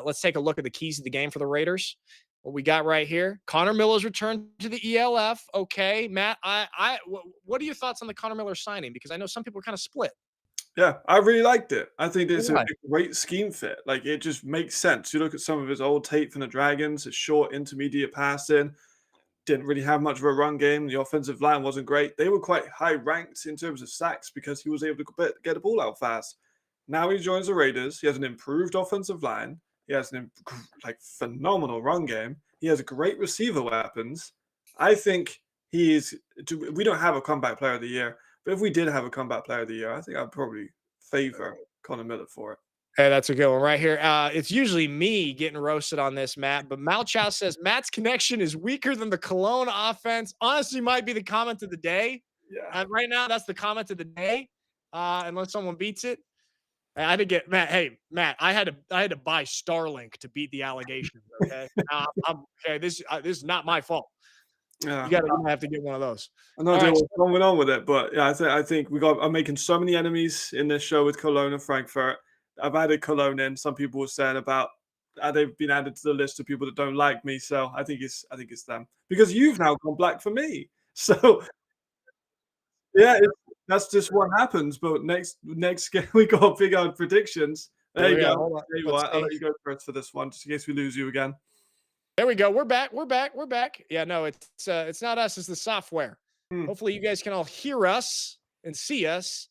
A: Let's take a look at the keys of the game for the Raiders. What we got right here, Connor Miller's return to the ELF. Okay, Matt, what are your thoughts on the Connor Miller signing? Because I know some people are kind of split.
B: Yeah, I really liked it. I think it's a great scheme fit. It just makes sense. You look at some of his old tape from the Dragons, it's short, intermediate passing, didn't really have much of a run game. The offensive line wasn't great. They were quite high ranked in terms of sacks because he was able to get the ball out fast. Now he joins the Raiders. He has an improved offensive line. He has an phenomenal run game. He has great receiver weapons. I think we don't have a comeback player of the year, but if we did have a comeback player of the year, I think I'd probably favor Connor Miller for it.
A: Hey, that's a good one right here. It's usually me getting roasted on this, Matt, but Malchow says Matt's connection is weaker than the Cologne offense. Honestly, might be the comment of the day.
B: Yeah.
A: Right now, that's the comment of the day, unless someone beats it. I had to get Matt. Hey, Matt, I had to buy Starlink to beat the allegations. Okay, okay. This is not my fault.
B: Yeah,
A: you're gonna have to get one of those.
B: I'm not doing what's going on with it, but yeah, I think I'm making so many enemies in this show with Cologne and Frankfurt. I've added Cologne in. Some people were saying about they've been added to the list of people that don't like me. So I think it's them because you've now gone black for me. So yeah, that's just what happens. But next game we got big old predictions. There you go. I'll let you go first for this one, just in case we lose you again.
A: There we go. We're back. Yeah, no, it's not us. It's the software. Hopefully, you guys can all hear us and see us.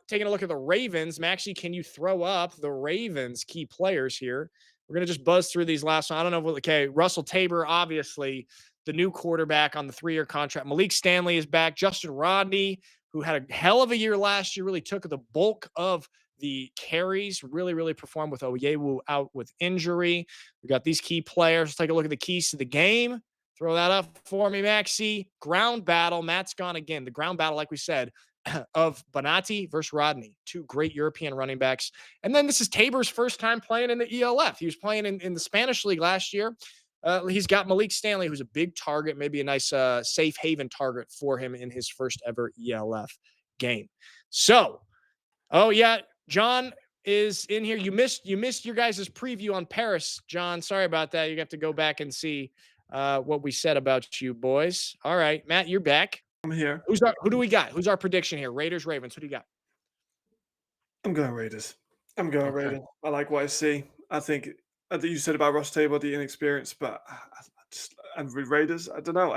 A: Taking a look at the Ravens. Maxie, can you throw up the Ravens key players here? We're going to just buzz through these last one. I don't know. Okay, Russell Tabor, obviously, the new quarterback on the 3-year contract. Malik Stanley is back. Justin Rodney, who had a hell of a year last year, really took the bulk of the carries, really performed with Oyewu out with injury. We got these key players. Let's take a look at the keys to the game. Throw that up for me, Maxie. Ground battle. Matt's gone again. The ground battle, like we said, of Bonatti versus Rodney, two great European running backs. And then this is Tabor's first time playing in the ELF. He was playing in the Spanish league last year. He's got Malik Stanley, who's a big target, maybe a nice safe haven target for him in his first ever ELF game. So, oh yeah, John is in here. You missed your guys' preview on Paris, John. Sorry about that. You have to go back and see what we said about you boys. All right, Matt, you're back.
B: I'm here.
A: Who do we got? Who's our prediction here? Raiders, Ravens. Who do you got?
B: I'm going Raiders. Raiders. I like what I see. I think you said about Ross Tabor, the inexperience, but and with Raiders, I don't know.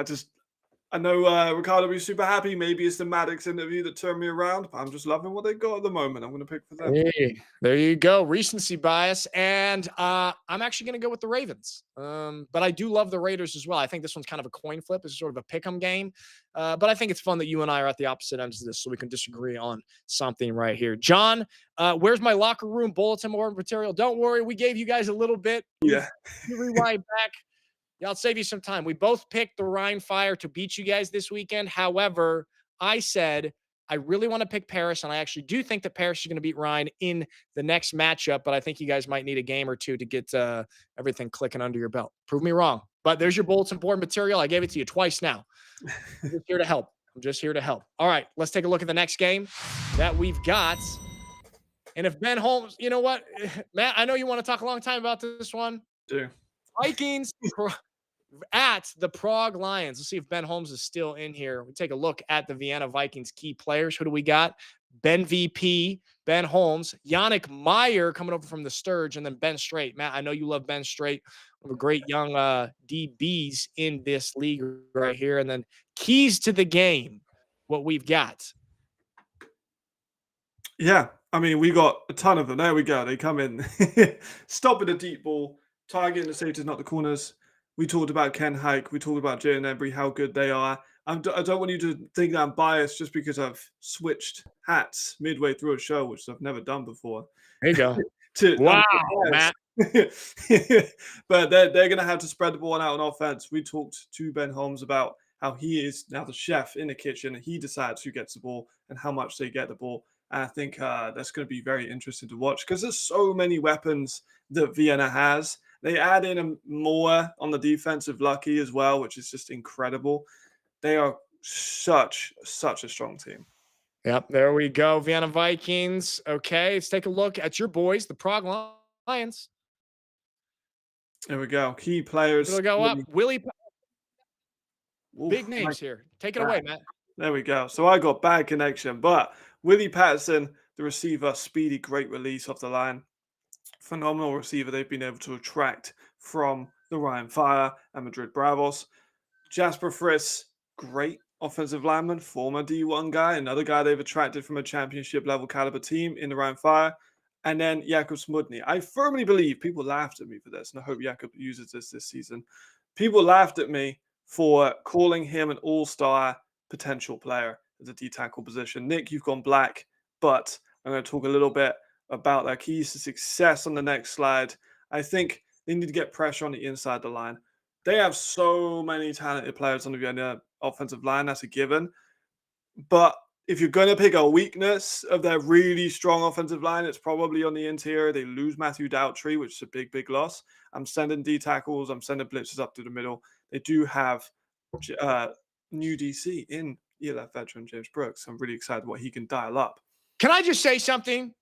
B: I know Ricardo will be super happy. Maybe it's the Maddox interview that turned me around, but I'm just loving what they got at the moment. I'm going to pick for them.
A: Hey, there you go. Recency bias. And I'm actually going to go with the Ravens. But I do love the Raiders as well. I think this one's kind of a coin flip. It's sort of a pick 'em game. But I think it's fun that you and I are at the opposite ends of this so we can disagree on something right here. John, where's my locker room bulletin board material? Don't worry. We gave you guys a little bit.
B: Yeah.
A: You rewind back. Yeah, I'll save you some time. We both picked the Rhine Fire to beat you guys this weekend. However, I said I really want to pick Paris, and I actually do think that Paris is going to beat Rhine in the next matchup, but I think you guys might need a game or two to get everything clicking under your belt. Prove me wrong. But there's your bulletin board material. I gave it to you twice now. I'm just here to help. All right, let's take a look at the next game that we've got. And if Ben Holmes, you know what, Matt, I know you want to talk a long time about this one.
B: Do.
A: Vikings at the Prague Lions. Let's see if Ben Holmes is still in here. We take a look at the Vienna Vikings key players. Who do we got? Ben VP, Ben Holmes, Yannick Meyer coming over from the Sturge, and then Ben Straight. Matt, I know you love Ben Straight. One of the great young DBs in this league right here. And then keys to the game, what we've got.
B: Yeah, I mean, we got a ton of them. There we go. They come in, stopping the deep ball, targeting the safeties, not the corners. We talked about Ken Hike. We talked about Jalen Embry, how good they are. I don't want you to think that I'm biased just because I've switched hats midway through a show, which I've never done before.
A: There you go. Wow, Matt.
B: But they're going to have to spread the ball out on offense. We talked to Ben Holmes about how he is now the chef in the kitchen. He decides who gets the ball and how much they get the ball. And I think that's going to be very interesting to watch because there's so many weapons that Vienna has. They add in more on the defensive lucky as well, which is just incredible. They are such a strong team.
A: Yep, there we go. Vienna Vikings. Okay, let's take a look at your boys, the Prague Lions.
B: There we go. Key players.
A: We'll go up. Willie.
B: Oof,
A: big names here. Take it away, Matt.
B: There we go. So I got bad connection, but Willie Patterson, the receiver, speedy, great release off the line. Phenomenal receiver they've been able to attract from the Rhine Fire and Madrid Bravos. Jasper Friss, great offensive lineman, former D1 guy, another guy they've attracted from a championship level caliber team in the Rhine Fire. And then Jakub Smudny. I firmly believe people laughed at me for this, and I hope Jakub uses this season. People laughed at me for calling him an all-star potential player at the D-tackle position. Nick, you've gone black, but I'm going to talk a little bit about their keys to success on the next slide. I think they need to get pressure on the inside of the line. They have so many talented players on the offensive line. That's a given. But if you're going to pick a weakness of their really strong offensive line, it's probably on the interior. They lose Matthew Doubtry, which is a big loss. I'm sending D tackles. I'm sending blitzes up to the middle. They do have new DC in ELF veteran James Brooks. I'm really excited what he can dial up.
A: Can I just say something?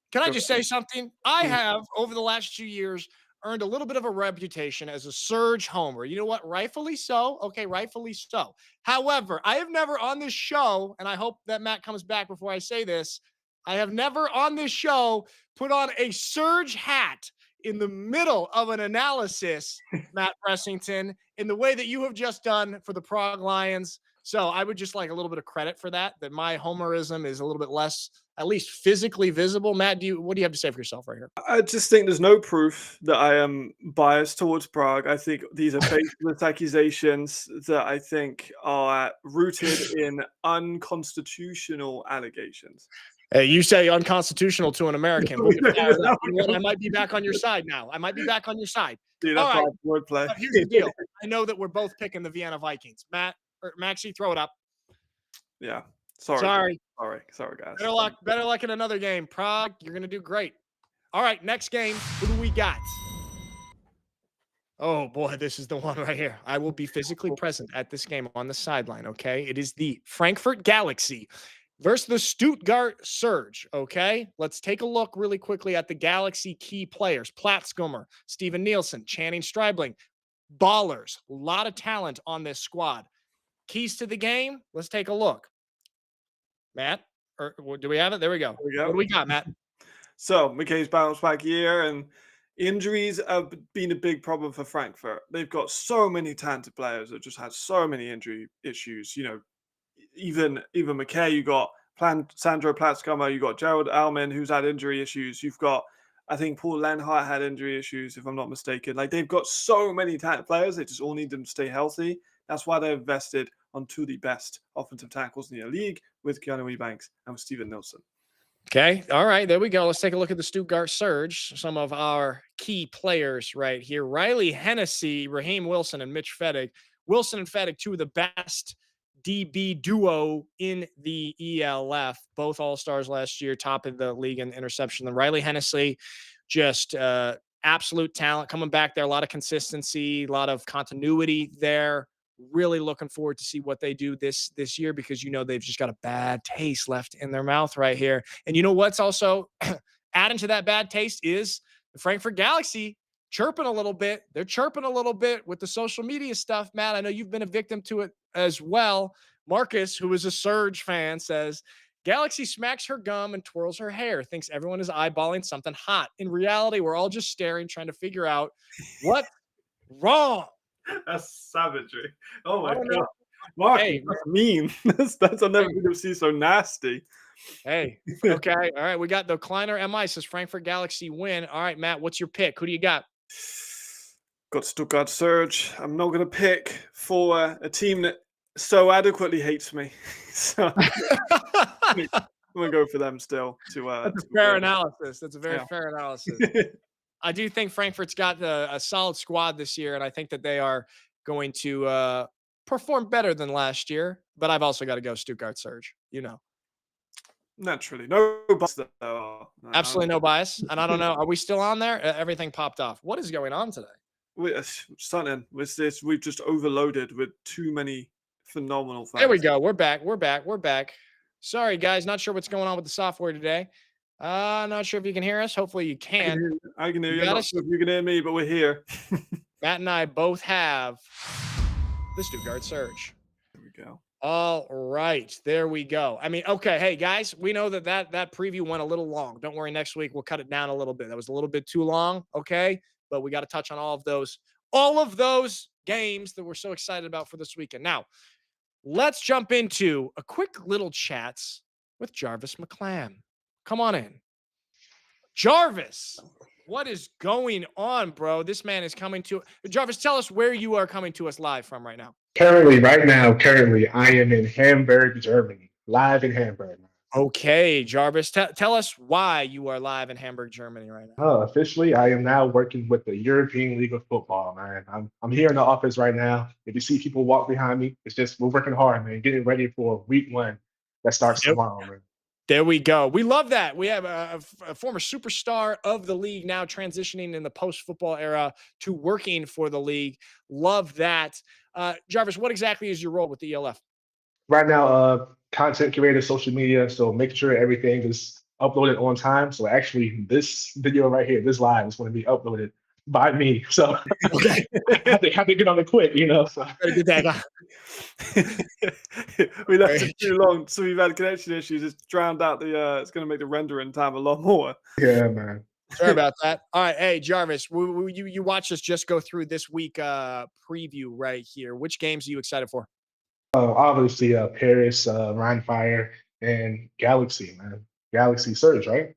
A: I have, over the last 2 years, earned a little bit of a reputation as a surge homer. You know what? Rightfully so. Okay, rightfully so. However, I have never on this show, and I hope that Matt comes back before I say this, I have never on this show put on a surge hat in the middle of an analysis, Matt Bressington, in the way that you have just done for the Prague Lions. So I would just like a little bit of credit for that my homerism is a little bit less, at least physically visible. Matt, what do you have to say for yourself right here?
B: I just think there's no proof that I am biased towards Prague. I think these are baseless accusations that I think are rooted in unconstitutional allegations.
A: Hey, you say unconstitutional to an American. We'll get fired up. You know what? I might be back on your side now. I might be back on your side.
B: Dude,
A: All
B: that's
A: right.
B: wordplay.
A: But here's the deal. I know that we're both picking the Vienna Vikings. Matt or Maxie, throw it up.
B: Yeah. Sorry, guys.
A: Better luck in another game. Prague, you're gonna do great. All right, next game. Who do we got? Oh boy, this is the one right here. I will be physically present at this game on the sideline. Okay, it is the Frankfurt Galaxy versus the Stuttgart Surge. Okay, let's take a look really quickly at the Galaxy key players: Platzgummer, Steven Nielsen, Channing Stribling, ballers. A lot of talent on this squad. Keys to the game. Let's take a look. Matt, or do we have it? There we go. What do we got, Matt?
B: So McKay's bounce back year, and injuries have been a big problem for Frankfurt. They've got so many talented players that just had so many injury issues. You know, even McKay, you got Sandro Platzkammer, you got Gerald Alman, who's had injury issues. You've got, I think Paul Lenhart had injury issues, if I'm not mistaken. Like, they've got so many talented players. They just all need them to stay healthy. That's why they've invested on two of the best offensive tackles in the league with Keanu Ebanks and with Steven Nielsen.
A: Okay. All right. There we go. Let's take a look at the Stuttgart Surge. Some of our key players right here: Riley Hennessy, Raheem Wilson, and Mitch Fettig. Wilson and Fettig, two of the best DB duo in the ELF, both all-stars last year, top of the league in interception. Then Riley Hennessy, just absolute talent coming back there. A lot of consistency, a lot of continuity there. Really looking forward to see what they do this year, because they've just got a bad taste left in their mouth right here. And you know what's also adding to that bad taste is the Frankfurt Galaxy chirping a little bit. They're chirping a little bit with the social media stuff. Matt, I know you've been a victim to it as well. Marcus, who is a Surge fan, says Galaxy smacks her gum and twirls her hair, thinks everyone is eyeballing something hot. In reality, we're all just staring, trying to figure out what's wrong.
B: That's savagery. Oh my god, Mark, hey, that's mean. That's I've never been to see so nasty.
A: Hey, okay, all right. We got the Kleiner MI says Frankfurt Galaxy win. All right, Matt, what's your pick? Who do you got?
B: Got Stuttgart Surge. I'm not going to pick for a team that so adequately hates me. So I'm going to go for them still.
A: That's a fair analysis. That's a very fair analysis. I do think Frankfurt's got a solid squad this year, and I think that they are going to perform better than last year. But I've also got to go Stuttgart Surge.
B: Naturally, no bias though.
A: Absolutely no bias. And I don't know, are we still on there? Everything popped off. What is going on today?
B: We've just overloaded with too many phenomenal facts.
A: There we go. We're back. Sorry, guys. Not sure what's going on with the software today. Not sure if you can hear us. Hopefully you can.
B: I can hear you. I'm not sure if you can hear me, but we're here.
A: Matt and I both have the Stuttgart Surge.
B: There we go.
A: All right. There we go. I mean, okay. Hey, guys, we know that preview went a little long. Don't worry. Next week, we'll cut it down a little bit. That was a little bit too long. Okay. But we got to touch on all of those games that we're so excited about for this weekend. Now, let's jump into a quick little chats with Jarvis McClam. Come on in. Jarvis, what is going on, bro? This man is coming to Jarvis. Tell us where you are coming to us live from right now.
C: Currently, I am in Hamburg, Germany, live in Hamburg.
A: Okay, Jarvis, tell us why you are live in Hamburg, Germany right now.
C: Officially, I am now working with the European League of Football, man. I'm here in the office right now. If you see people walk behind me, it's just we're working hard, man, getting ready for week 1 that starts tomorrow, man.
A: There we go. We love that. We have a former superstar of the league now transitioning in the post-football era to working for the league. Love that. Jarvis, what exactly is your role with the ELF?
C: Right now, content creator, social media. So making sure everything is uploaded on time. So actually, this video right here, this live is going to be uploaded by me. So okay. I have to get on it quick, So
A: get that.
B: We left it too long, so we've had connection issues. It's drowned out it's going to make the rendering time a lot more.
C: Yeah, man.
A: Sorry about that. All right, hey Jarvis, you watched us just go through this week preview right here. Which games are you excited for?
C: Obviously, Paris, Rhine Fire, and Galaxy, man. Galaxy Surge, right?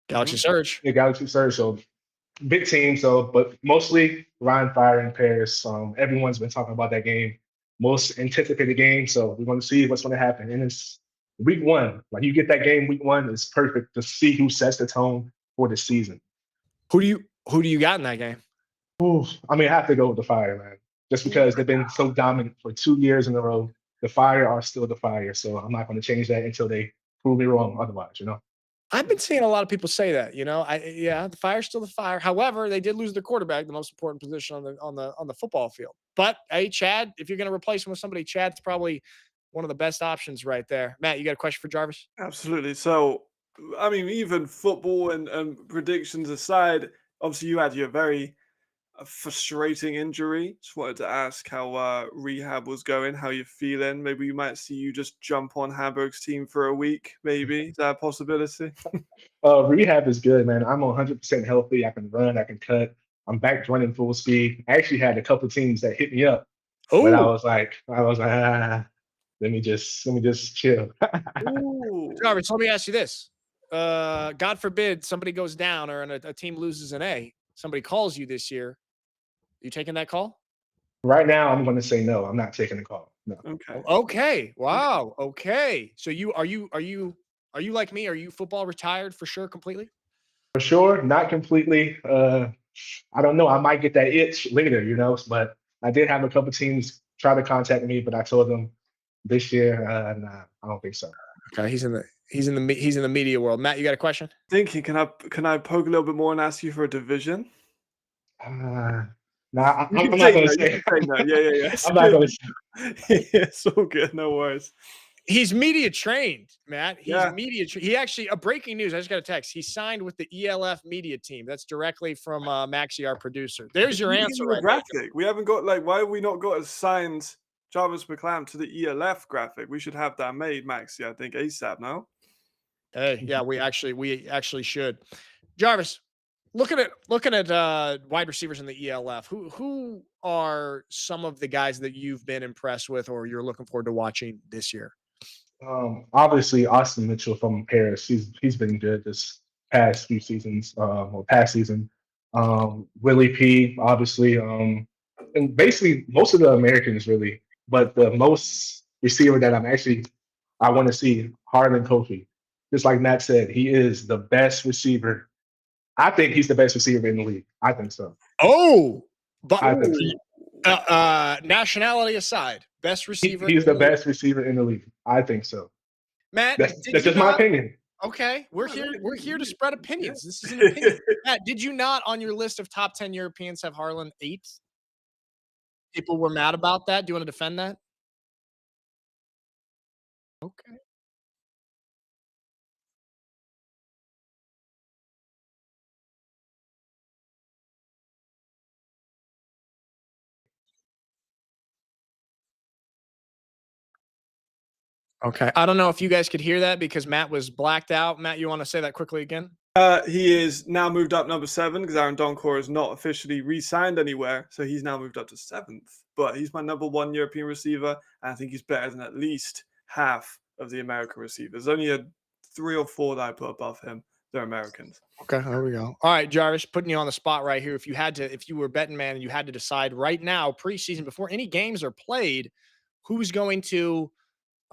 A: Galaxy
B: Mhm.
A: Surge.
C: Yeah, Galaxy Surge. So big team. So, but mostly Rhine Fire and Paris. Everyone's been talking about that game, most anticipated game. So we're going to see what's going to happen. And it's week one. Like you get that game week one, it's perfect to see who sets the tone for the season.
A: Who do you got in that game?
C: Ooh, I mean, I have to go with the Fire, man. Just because they've been so dominant for 2 years in a row. The Fire are still the Fire. So I'm not going to change that until they prove me wrong otherwise, you know?
A: I've been seeing a lot of people say that, the Fire's still the Fire. However, they did lose their quarterback, the most important position on the football field. But hey, Chad, if you're going to replace him with somebody, Chad's probably one of the best options right there. Matt, you got a question for Jarvis?
B: Absolutely. So, I mean, even football and predictions aside, obviously you had your very frustrating injury. Just wanted to ask how rehab was going, how you're feeling. Maybe we might see you just jump on Hamburg's team for a week. Maybe is that a possibility?
C: Rehab is good, man. I'm 100% healthy. I can run, I can cut. I'm back running full speed. I actually had a couple teams that hit me up, but
A: Oh,
C: I was like, let me just chill.
B: Ooh.
A: Jarvis, let me ask you this. God forbid somebody goes down or a team loses an A. Somebody calls you this year. You taking that call?
C: Right now, I'm going to say no. I'm not taking the call. No,
B: Okay.
A: Okay. Wow. Okay. So are you like me? Are you football retired for sure completely?
C: for sure, not completely. I don't know. I might get that itch later, But I did have a couple teams try to contact me, but I told them this year, nah, I don't think so.
A: Okay. He's in the media world. Matt, you got a question?
B: Thinking, can I poke a little bit more and ask you for a division?
C: Uh, nah,
B: You can
C: I'm not
B: take
C: going to
B: that. You
C: say.
B: can take that. Yeah, yeah, yeah.
C: I'm not going to.
B: Yeah, it's all good. No worries.
A: He's media trained, Matt.
B: Yeah.
A: He actually a breaking news. I just got a text. He signed with the ELF media team. That's directly from Maxie, our producer. There's your answer
B: The
A: right there.
B: graphic. We haven't got why have we not got a signed Jarvis McClam to the ELF graphic? We should have that made, Maxi, I think, ASAP now.
A: Hey, yeah, we actually should. Jarvis, looking at wide receivers in the ELF. Who are some of the guys that you've been impressed with or you're looking forward to watching this year?
C: Obviously, Austin Mitchell from Paris. He's been good this past few seasons, or past season. Willie P, obviously, and basically most of the Americans really, but the most receiver that I want to see Harlan Kofi. Just like Matt said, he is the best receiver. I think he's the best receiver in the league. I think so.
A: Oh, but
C: I think so.
A: nationality aside, best receiver
C: He's
A: in
C: the
A: the league.
C: best receiver in the league. I think so.
A: Matt, did
C: That's
A: you
C: just my
A: not?
C: opinion.
A: Okay, we're
B: No,
A: here.
B: no,
A: We're here to spread opinions.
B: Yeah.
A: This is an opinion. Matt, did you not on your list of top 10 Europeans have Harlan eighth? People were mad about that. Do you want to defend that? Okay. Okay. I don't know if you guys could hear that because Matt was blacked out. Matt, you want to say that quickly again?
B: He is now moved up number 7 because Aaron Donkor is not officially re-signed anywhere, so he's now moved up to 7th. But he's my number 1 European receiver, and I think he's better than at least half of the American receivers. Only a 3 or 4 that I put above him. They're Americans.
A: Okay, there we go. All right, Jarvis, putting you on the spot right here. If you were a betting man and you had to decide right now, preseason, before any games are played, who's going to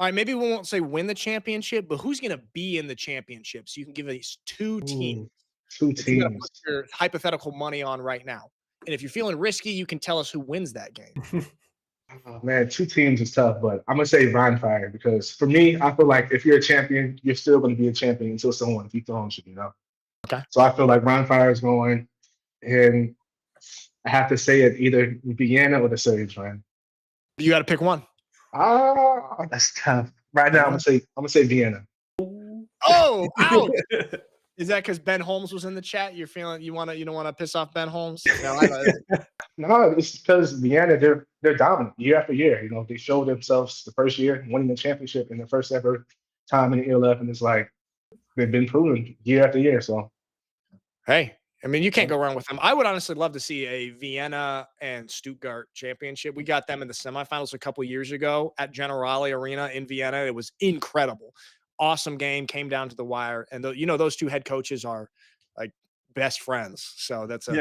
A: all right, maybe we won't say win the championship, but who's going to be in the championship? So you can give us two teams
C: Ooh, two
A: that you got to put
C: teams.
A: your hypothetical money on right now. And if you're feeling risky, you can tell us who wins that game.
C: Oh, man, two teams is tough, but I'm gonna say Rhine Fire because for me, I feel like if you're a champion, you're still gonna be a champion until someone dethrones you.
A: Okay.
C: So I feel like Rhine Fire is going, and I have to say it either Vienna or the Surge, man.
A: You got to pick one.
C: Ah, that's tough. Right now, I'm gonna say Vienna.
A: Oh, ouch. Is that because Ben Holmes was in the chat? You're feeling you don't want to piss off Ben Holmes? No,
C: No, it's because Vienna, they're dominant year after year. They showed themselves the first year winning the championship in the first ever time in the ELF, and it's like they've been proven year after year. So
A: hey, I mean, you can't go wrong with them. I would honestly love to see a Vienna and Stuttgart championship. We got them in the semifinals a couple years ago at Generali Arena in Vienna. It was incredible. Awesome game, came down to the wire. And those two head coaches are like best friends. So that would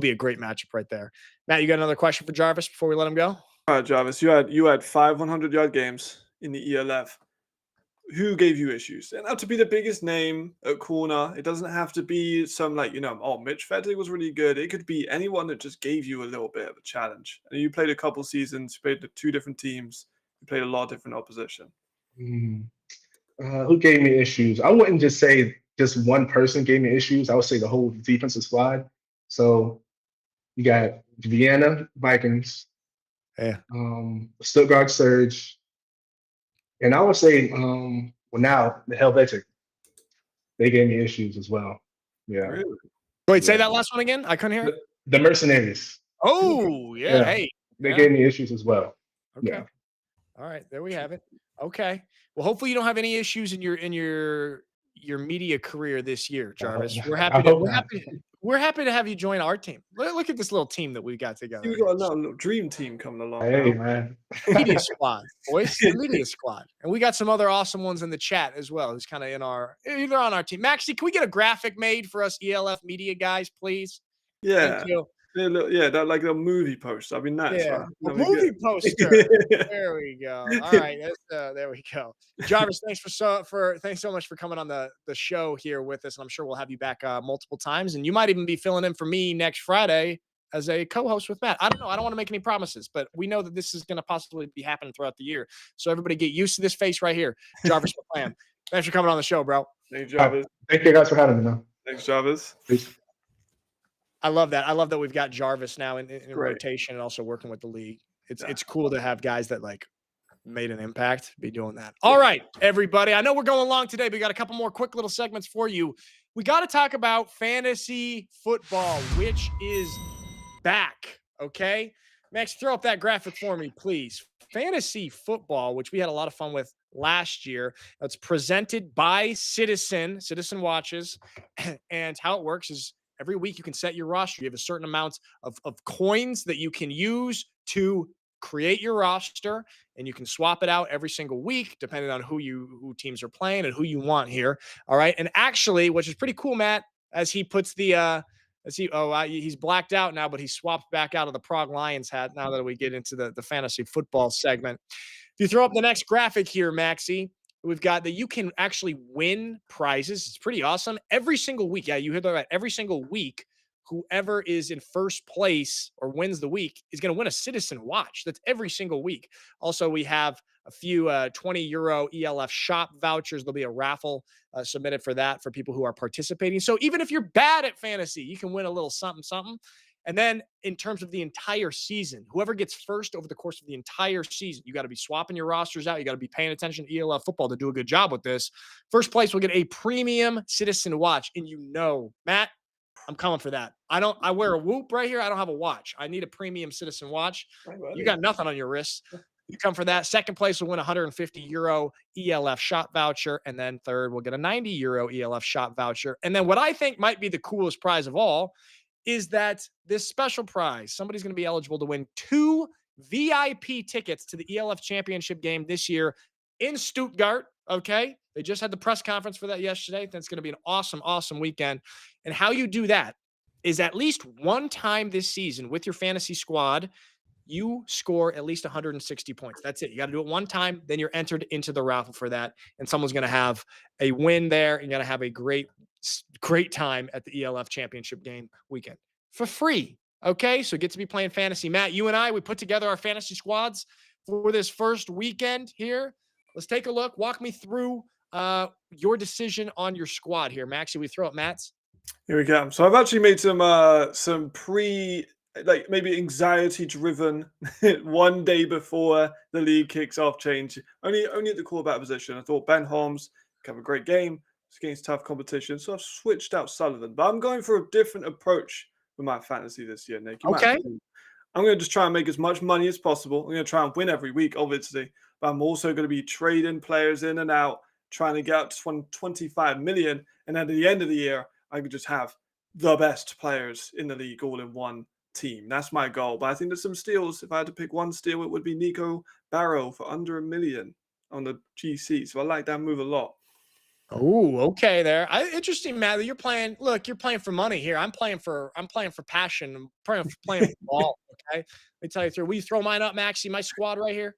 A: be a great matchup right there. Matt, you got another question for Jarvis before we let him go?
B: All right, Jarvis, you had 5 100-yard games in the ELF. Who gave you issues? And not to be the biggest name at corner. It doesn't have to be some Mitch Fettig was really good. It could be anyone that just gave you a little bit of a challenge. And you played a couple seasons, you played 2 different teams, you played a lot of different opposition.
C: Who gave me issues? I wouldn't just say just one person gave me issues. I would say the whole defensive squad. So you got Vienna Vikings, Stuttgart Surge, and I would say, now the Helvetic, they gave me issues as well. Yeah.
B: Really?
A: Wait, say that last one again. I couldn't hear it.
C: The Mercenaries.
A: Oh, yeah. Hey,
C: they gave me issues as well.
A: Okay.
C: Yeah.
A: All right, there we have it. Okay. Well, hopefully you don't have any issues in your media career this year, Jarvis. We're happy to have you join our team. Look at this little team that we got together.
B: You got a little dream team coming along.
C: Hey,
B: now.
C: man.
A: Media squad, boys. The media squad. And we got some other awesome ones in the chat as well, who's kind of either on our team. Maxie, can we get a graphic made for us ELF media guys, please?
B: Yeah.
A: Thank you.
B: That like a movie poster. I mean, nice.
A: Yeah,
B: huh?
A: a movie poster. There we go. All right, there we go. Jarvis, thanks so much for coming on the show here with us, and I'm sure we'll have you back multiple times, and you might even be filling in for me next Friday as a co-host with Matt. I don't know. I don't want to make any promises, but we know that this is going to possibly be happening throughout the year. So everybody get used to this face right here, Jarvis McClam. Thanks for coming on the show, bro.
B: Thanks, Jarvis.
C: Thank you guys for having me, man.
B: Thanks, Jarvis.
C: Peace.
A: I love that. I love that we've got Jarvis now in rotation and also working with the league. It's cool to have guys that like made an impact be doing that. All right, everybody. I know we're going long today, but we got a couple more quick little segments for you. We got to talk about fantasy football, which is back. Okay, Max, throw up that graphic for me, please. Fantasy football, which we had a lot of fun with last year. It's presented by Citizen Watches, and how it works is every week you can set your roster. You have a certain amount of coins that you can use to create your roster, and you can swap it out every single week depending on who teams are playing and who you want here. All right. And actually, which is pretty cool, Matt, as he puts he's blacked out now, but he swapped back out of the Prague Lions hat now that we get into the fantasy football segment. If you throw up the next graphic here, Maxie, we've got that you can actually win prizes. It's pretty awesome. Every single week. Yeah, you heard that right. Every single week, whoever is in first place or wins the week is going to win a Citizen watch. That's every single week. Also, we have a few €20 ELF shop vouchers. There'll be a raffle submitted for that for people who are participating. So even if you're bad at fantasy, you can win a little something, something. And then in terms of the entire season, whoever gets first over the course of the entire season, you got to be swapping your rosters out. You got to be paying attention to ELF football to do a good job with this. First place will get a premium Citizen watch. And Matt, I'm coming for that. I wear a Whoop right here. I don't have a watch. I need a premium Citizen watch. You got nothing on your wrist. You come for that. Second place will win a €150 ELF shop voucher. And then third, we'll get a €90 ELF shop voucher. And then what I think might be the coolest prize of all is that this special prize, somebody's going to be eligible to win 2 VIP tickets to the ELF championship game this year in Stuttgart. Okay. They just had the press conference for that yesterday. That's going to be an awesome, awesome weekend. And how you do that is at least one time this season with your fantasy squad, you score at least 160 points. That's it. You got to do it one time. Then you're entered into the raffle for that. And someone's going to have a win there. You're going to have a great time at the ELF championship game weekend for free. Okay. So get to be playing fantasy. Matt, you and I, we put together our fantasy squads for this first weekend here. Let's take a look. Walk me through your decision on your squad here. Maxie, we throw up Matt's.
B: Here we go. So I've actually made some maybe anxiety-driven one day before the league kicks off change. Only at the quarterback position. I thought Ben Holmes could have a great game. It's against tough competition, so I've switched out Sullivan. But I'm going for a different approach with my fantasy this year, Nick.
A: Okay.
B: I'm going to just try and make as much money as possible. I'm going to try and win every week, obviously. But I'm also going to be trading players in and out, trying to get up to 25 million. And at the end of the year, I could just have the best players in the league all in one team. That's my goal. But I think there's some steals. If I had to pick one steal, it would be Nico Barrow for under $1 million on the GC. So I like that move a lot.
A: Oh, okay. Interesting, Matt. You're playing. Look, you're playing for money here. I'm playing for passion. I'm playing for ball. Okay. Let me tell you through. Will you throw mine up, Maxie? My squad right here.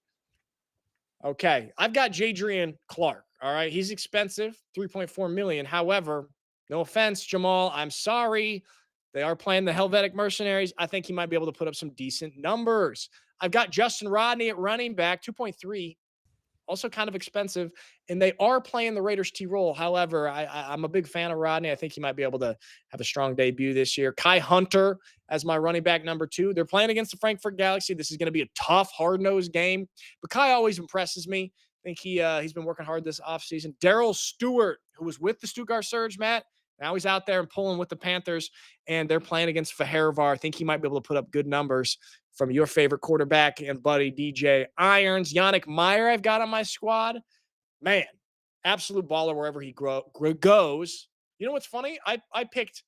A: Okay, I've got Jadrian Clark. All right, he's expensive, 3.4 million. However, no offense, Jamal, I'm sorry. They are playing the Helvetic Mercenaries. I think he might be able to put up some decent numbers. I've got Justin Rodney at running back, 2.3. Also kind of expensive, and they are playing the Raiders T-roll. However, I'm a big fan of Rodney. I think he might be able to have a strong debut this year. Kai Hunter as my running back number 2. They're playing against the Frankfurt Galaxy. This is going to be a tough, hard-nosed game, but Kai always impresses me. I think he's been working hard this offseason. Darrell Stewart, who was with the Stuttgart Surge, Matt, now he's out there and pulling with the Panthers, and they're playing against Fehérvár. I think he might be able to put up good numbers from your favorite quarterback and buddy, DJ Irons. Yannick Meyer I've got on my squad. Man, absolute baller wherever he goes. You know what's funny? I picked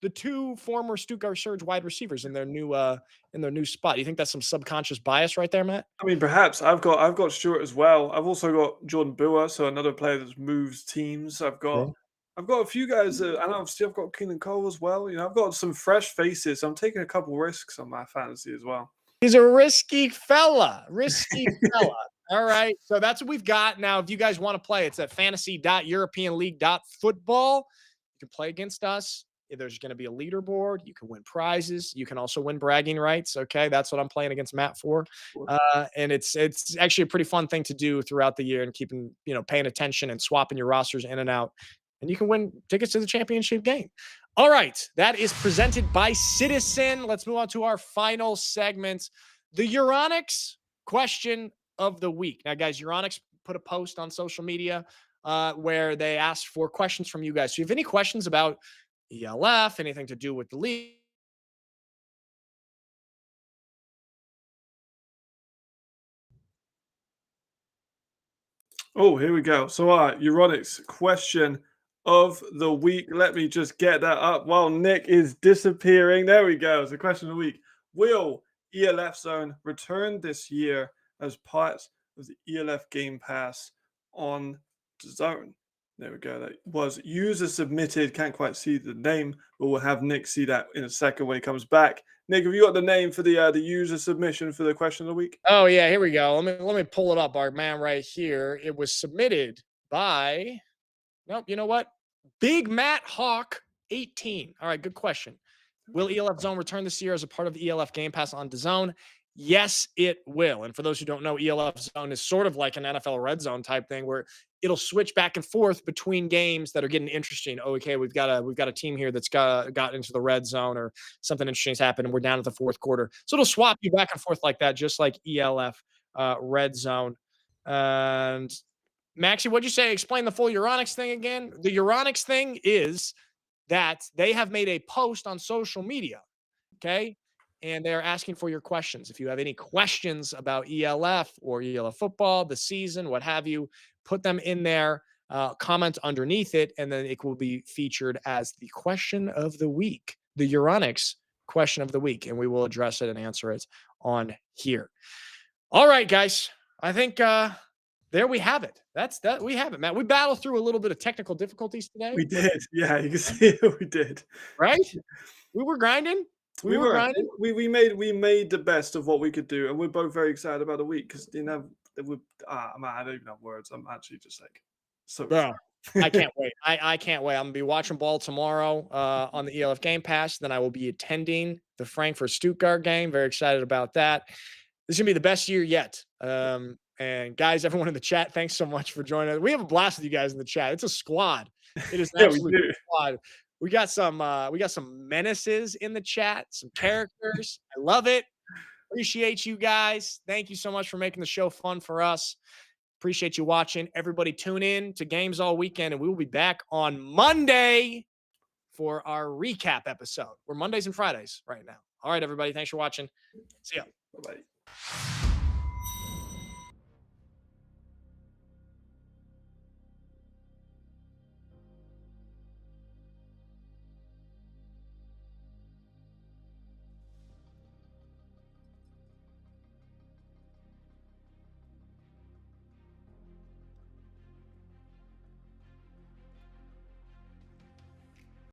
A: the 2 former Stuttgart Surge wide receivers in their new spot. You think that's some subconscious bias right there, Matt?
B: I mean, perhaps I've got Stewart as well. I've also got Jordan Boer, so another player that moves teams. I've got a few guys, and obviously I've got Keenan Cole as well. You know, I've got some fresh faces. I'm taking a couple risks on my fantasy as well.
A: He's a risky fella. All right, so that's what we've got. Now, if you guys want to play, it's at fantasy.europeanleague.football. You can play against us. There's going to be a leaderboard. You can win prizes. You can also win bragging rights. Okay, that's what I'm playing against Matt for. And it's actually a pretty fun thing to do throughout the year and keeping, paying attention and swapping your rosters in and out. And you can win tickets to the championship game. All right, that is presented by Citizen. Let's move on to our final segment, the Euronics question of the week. Now, guys, Euronics put a post on social media where they asked for questions from you guys. So if you have any questions about ELF, anything to do with the league,
B: oh, here we go. So, Euronics question of the week. Let me just get that up while Nick is disappearing. There we go. It's the question of the week. Will ELF Zone return this year as part of the ELF Game Pass on Zone? There we go. That was user submitted. Can't quite see the name, but we'll have Nick see that in a second when he comes back. Nick, have you got the name for the user submission for the question of the week?
A: Oh yeah, here we go. Let me pull it up, our man right here. It was submitted by, nope, you know what? Big Matt Hawk 18. All right, good question. Will ELF Zone return this year as a part of the ELF Game Pass on DAZN? Yes, it will. And for those who don't know, ELF Zone is sort of like an NFL Red Zone type thing where it'll switch back and forth between games that are getting interesting. Oh, okay, we've got a team here that's got into the red zone or something interesting's happened and we're down at the fourth quarter. So it'll swap you back and forth like that, just like ELF Red Zone. And Maxie, what'd you say? Explain the full Euronics thing again. The Euronics thing is that they have made a post on social media, okay? And they're asking for your questions. If you have any questions about ELF or ELF football, the season, what have you, put them in there, comment underneath it, and then it will be featured as the question of the week, the Euronics question of the week, and we will address it and answer it on here. All right, guys. I think there we have it. We have it, Matt. We battled through a little bit of technical difficulties today.
B: We did. Yeah, you can see it. We did.
A: Right? We were grinding. We were grinding.
B: We made the best of what we could do, and we're both very excited about the week because man, I don't even have words. I'm actually just like so.
A: Bro, I can't wait. I can't wait. I'm gonna be watching ball tomorrow on the ELF Game Pass. Then I will be attending the Frankfurt Stuttgart game. Very excited about that. This is gonna be the best year yet. And guys, everyone in the chat, thanks so much for joining us. We have a blast with you guys in the chat. It's a squad. It is an absolute squad. We got some menaces in the chat, some characters. I love it. Appreciate you guys. Thank you so much for making the show fun for us. Appreciate you watching. Everybody tune in to games all weekend, and we will be back on Monday for our recap episode. We're Mondays and Fridays right now. All right, everybody. Thanks for watching. See ya.
B: Bye-bye.